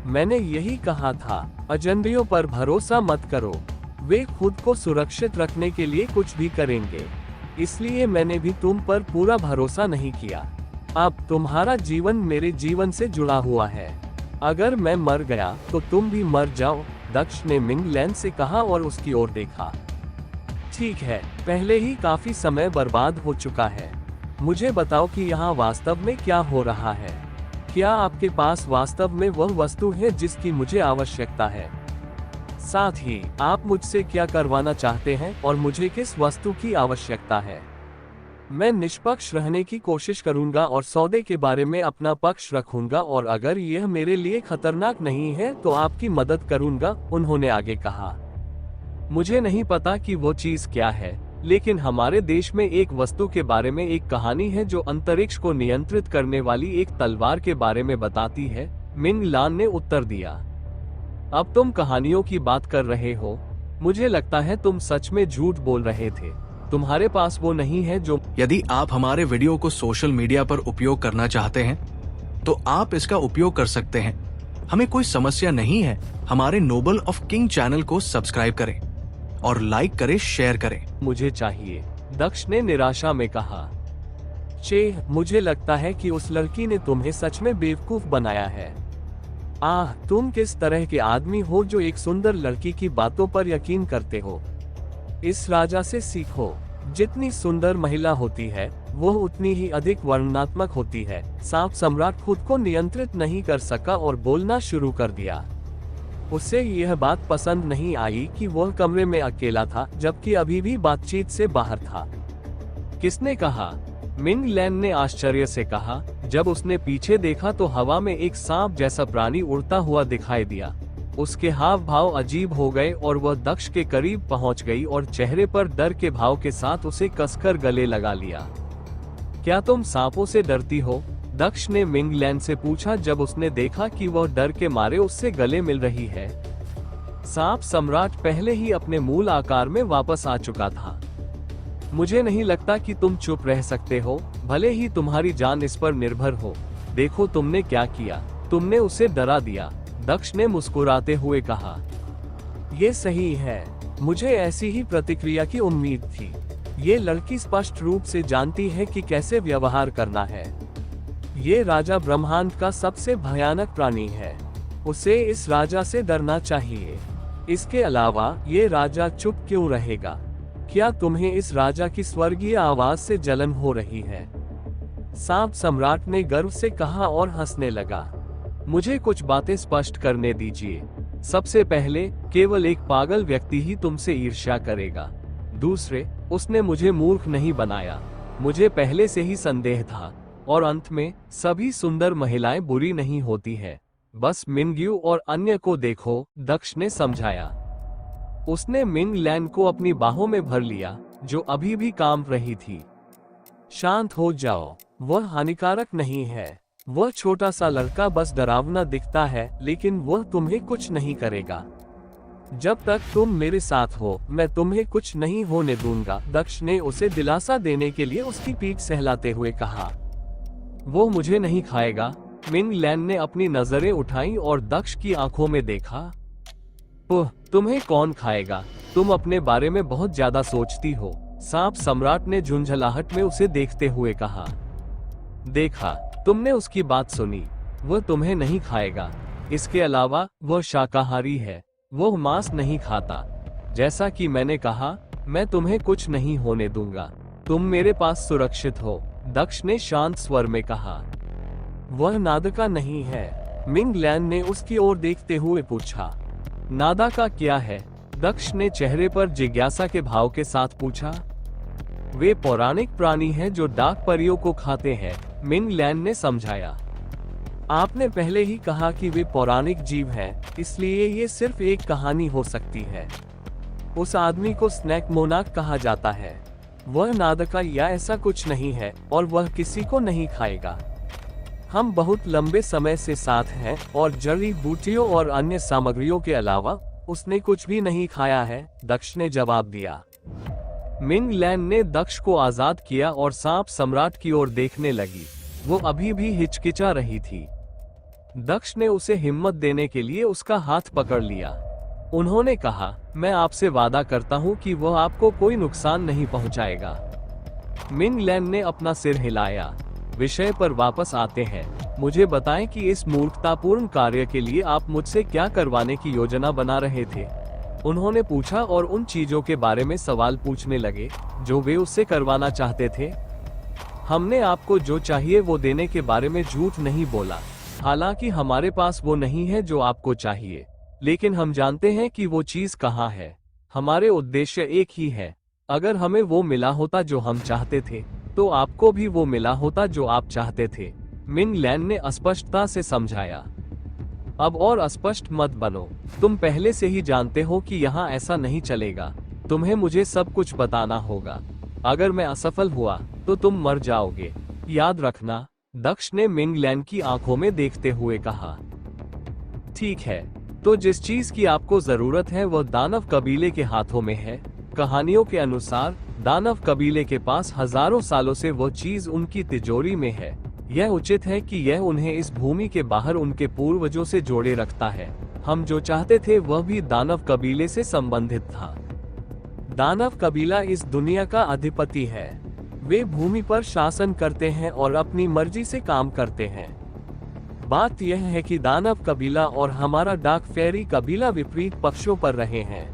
मैंने यही कहा था, अजनबियों पर भरोसा मत करो, वे खुद को सुरक्षित रखने के लिए कुछ भी करेंगे, इसलिए मैंने भी तुम पर पूरा भरोसा नहीं किया। अब तुम्हारा जीवन मेरे जीवन से जुड़ा हुआ है, अगर मैं मर गया तो तुम भी मर जाओ, दक्ष ने मिंग लैन से कहा और उसकी ओर देखा। ठीक है, पहले ही काफी समय बर्बाद हो चुका है, मुझे बताओ कि यहाँ वास्तव में क्या हो रहा है। क्या आपके पास वास्तव में वह वस्तु है जिसकी मुझे आवश्यकता है? साथ ही आप मुझसे क्या करवाना चाहते हैं और मुझे किस वस्तु की आवश्यकता है? मैं निष्पक्ष रहने की कोशिश करूंगा और सौदे के बारे में अपना पक्ष रखूंगा, और अगर यह मेरे लिए खतरनाक नहीं है तो आपकी मदद करूंगा, उन्होंने आगे कहा। मुझे नहीं पता कि वो चीज क्या है, लेकिन हमारे देश में एक वस्तु के बारे में एक कहानी है जो अंतरिक्ष को नियंत्रित करने वाली एक तलवार के बारे में बताती है, मिंग लान ने उत्तर दिया। अब तुम कहानियों की बात कर रहे हो, मुझे लगता है तुम सच में झूठ बोल रहे थे, तुम्हारे पास वो नहीं है जो। यदि आप हमारे वीडियो को सोशल मीडिया पर उपयोग करना चाहते हैं तो आप इसका उपयोग कर सकते हैं, हमें कोई समस्या नहीं है। हमारे नोबल ऑफ किंग चैनल को सब्सक्राइब करें और लाइक करें, शेयर करें। मुझे चाहिए, दक्ष ने निराशा में कहा। मुझे लगता है कि उस लड़की ने तुम्हें सच में बेवकूफ बनाया है। तुम किस तरह के आदमी हो जो एक सुंदर लड़की की बातों पर यकीन करते हो? इस राजा से सीखो, जितनी सुंदर महिला होती है वो उतनी ही अधिक वर्णनात्मक होती है। सांप सम्राट खुद को नियंत्रित नहीं कर सका और बोलना शुरू कर दिया। उसे यह बात पसंद नहीं आई कि वह कमरे में अकेला था जबकि अभी भी बातचीत से बाहर था। किसने कहा? मिंग लैन ने आश्चर्य से कहा। जब उसने पीछे देखा तो हवा में एक सांप जैसा प्राणी उड़ता हुआ दिखाई दिया। उसके हाव भाव अजीब हो गए और वह दक्ष के करीब पहुंच गई और चेहरे पर डर के भाव के साथ उसे कसकर गले लगा लिया। क्या तुम सांपों से डरती हो? दक्ष ने मिंग लैन से पूछा जब उसने देखा कि वह डर के मारे उससे गले मिल रही है। सांप सम्राट पहले ही अपने मूल आकार में वापस आ चुका था। मुझे नहीं लगता कि तुम चुप रह सकते हो, भले ही तुम्हारी जान इस पर निर्भर हो। देखो तुमने क्या किया, तुमने उसे डरा दिया, दक्ष ने मुस्कुराते हुए कहा। ये सही है, मुझे ऐसी ही प्रतिक्रिया की उम्मीद थी। ये लड़की स्पष्ट रूप से जानती है कि कैसे व्यवहार करना है। ये राजा ब्रह्मांड का सबसे भयानक प्राणी है, उसे इस राजा से डरना चाहिए। इसके अलावा ये राजा चुप क्यों रहेगा? क्या तुम्हें इस राजा की स्वर्गीय आवाज से जलन हो रही है? सांप सम्राट ने गर्व से कहा और हंसने लगा। मुझे कुछ बातें स्पष्ट करने दीजिए। सबसे पहले, केवल एक पागल व्यक्ति ही तुमसे ईर्ष्या करेगा। दूसरे, उसने मुझे मूर्ख नहीं बनाया, मुझे पहले से ही संदेह था। और अंत में, सभी सुंदर महिलाएं बुरी नहीं होती है, बस मिंग्यू और अन्य को देखो, दक्ष ने समझाया। उसने मिंग लैन को अपनी बाहों में भर लिया, जो अभी भी काम रही थी। शांत हो जाओ, वह हानिकारक नहीं है। वह छोटा सा लड़का बस डरावना दिखता है, लेकिन वह तुम्हें कुछ नहीं करेगा। जब तक तुम मेरे साथ हो, मैं तुम्हें कुछ नहीं होने दूंगा, दक्ष ने उसे दिलासा देने के लिए उसकी पीठ सहलाते हुए कहा। वो मुझे नहीं खाएगा। मिंग लैन ने अपनी नजरें उठाई और दक्ष की आंखों में देखा। तुम्हें कौन खाएगा? तुम अपने बारे में बहुत ज्यादा सोचती हो, सांप सम्राट ने झुंझलाहट में उसे देखते हुए कहा। देखा, तुमने उसकी बात सुनी, वह तुम्हें नहीं खाएगा। इसके अलावा वह शाकाहारी है, वह मांस नहीं खाता। जैसा कि मैंने कहा, मैं तुम्हें कुछ नहीं होने दूंगा, तुम मेरे पास सुरक्षित हो, दक्ष ने शांत स्वर में कहा। वह नादका नहीं है, मिंग लैन ने उसकी ओर देखते हुए पूछा। नादा का क्या है? दक्ष ने चेहरे पर जिज्ञासा के भाव के साथ पूछा। वे पौराणिक प्राणी हैं जो डाक परियों को खाते हैं, मिंग लैन ने समझाया। आपने पहले ही कहा कि वे पौराणिक जीव हैं, इसलिए ये सिर्फ एक कहानी हो सकती है। उस आदमी को स्नैक मोनाक कहा जाता है। वह नादका या ऐसा कुछ नहीं है और वह किसी को नहीं खाएगा। हम बहुत लंबे समय से साथ हैं और जड़ी बूटियों और अन्य सामग्रियों के अलावा उसने कुछ भी नहीं खाया है, दक्ष ने जवाब दिया। मिंग लैन ने दक्ष को आजाद किया और सांप सम्राट की ओर देखने लगी। वो अभी भी हिचकिचा रही थी। दक्ष ने उसे हिम्मत देने के लिए उसका हाथ पकड़ लिया। उन्होंने कहा, मैं आपसे वादा करता हूं कि वह आपको कोई नुकसान नहीं पहुंचाएगा। मिंग लैन ने अपना सिर हिलाया। विषय पर वापस आते हैं। मुझे बताएं कि इस मूर्खतापूर्ण कार्य के लिए आप मुझसे क्या करवाने की योजना बना रहे थे? उन्होंने पूछा और उन चीजों के बारे में सवाल पूछने लगे जो वे उससे करवाना चाहते थे। हमने आपको जो चाहिए वो देने के बारे में झूठ नहीं बोला। हालांकि हमारे पास वो नहीं है जो आपको चाहिए, लेकिन हम जानते हैं कि वो चीज कहाँ है। हमारे उद्देश्य एक ही है। अगर हमें वो मिला होता जो हम चाहते थे, तो आपको भी वो मिला होता जो आप चाहते थे, मिंग लैन ने स्पष्टता से समझाया। अब और अस्पष्ट मत बनो। तुम पहले से ही जानते हो कि यहाँ ऐसा नहीं चलेगा। तुम्हें मुझे सब कुछ बताना होगा। अगर मैं असफल हुआ तो तुम मर जाओगे, याद रखना, दक्ष ने मिंग लैन की आंखों में देखते हुए कहा। ठीक है, तो जिस चीज की आपको जरूरत है वह दानव कबीले के हाथों में है। कहानियों के अनुसार दानव कबीले के पास हजारों सालों से वह चीज उनकी तिजोरी में है। यह उचित है कि यह उन्हें इस भूमि के बाहर उनके पूर्वजों से जोड़े रखता है। हम जो चाहते थे वह भी दानव कबीले से संबंधित था। दानव कबीला इस दुनिया का अधिपति है। वे भूमि पर शासन करते हैं और अपनी मर्जी से काम करते हैं। बात यह है कि दानव कबीला और हमारा डार्क फेरी कबीला विपरीत पक्षों पर रहे हैं।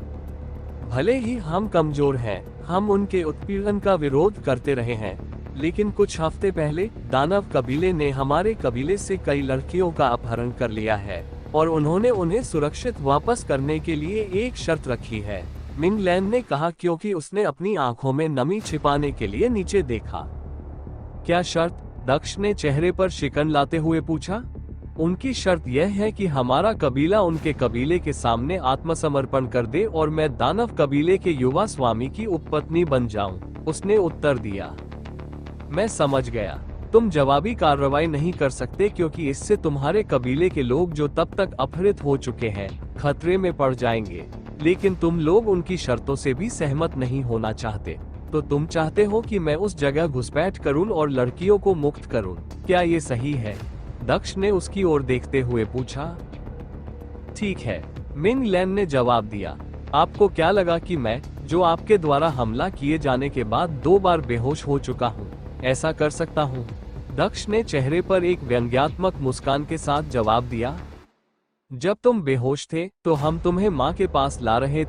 भले ही हम कमजोर हैं, हम उनके उत्पीड़न का विरोध करते रहे हैं, लेकिन कुछ हफ्ते पहले दानव कबीले ने हमारे कबीले से कई लड़कियों का अपहरण कर लिया है और उन्होंने उन्हें सुरक्षित वापस करने के लिए एक शर्त रखी है, मिंग लैन ने कहा, क्योंकि उसने अपनी आंखों में नमी छिपाने के लिए नीचे देखा। क्या शर्त? दक्ष ने चेहरे पर शिकन लाते हुए पूछा। उनकी शर्त यह है कि हमारा कबीला उनके कबीले के सामने आत्मसमर्पण कर दे और मैं दानव कबीले के युवा स्वामी की उपपत्नी बन जाऊं, उसने उत्तर दिया। मैं समझ गया। तुम जवाबी कार्रवाई नहीं कर सकते क्योंकि इससे तुम्हारे कबीले के लोग जो तब तक अपहृत हो चुके हैं खतरे में पड़ जाएंगे, लेकिन तुम लोग उनकी शर्तों से भी सहमत नहीं होना चाहते। तो तुम चाहते हो कि मैं उस जगह घुसपैठ करूं और लड़कियों को मुक्त करूं, क्या ये सही है? दक्ष ने उसकी ओर देखते हुए पूछा। ठीक है, मिंग लैन ने जवाब दिया। आपको क्या लगा कि मैं, जो आपके द्वारा हमला किए जाने के बाद 2 बार बेहोश हो चुका हूँ, ऐसा कर सकता हूँ? दक्ष ने चेहरे पर एक व्यंग्यात्मक मुस्कान के साथ जवाब दिया। जब तुम बेहोश थे तो हम तुम्हें माँ के पास ला रहे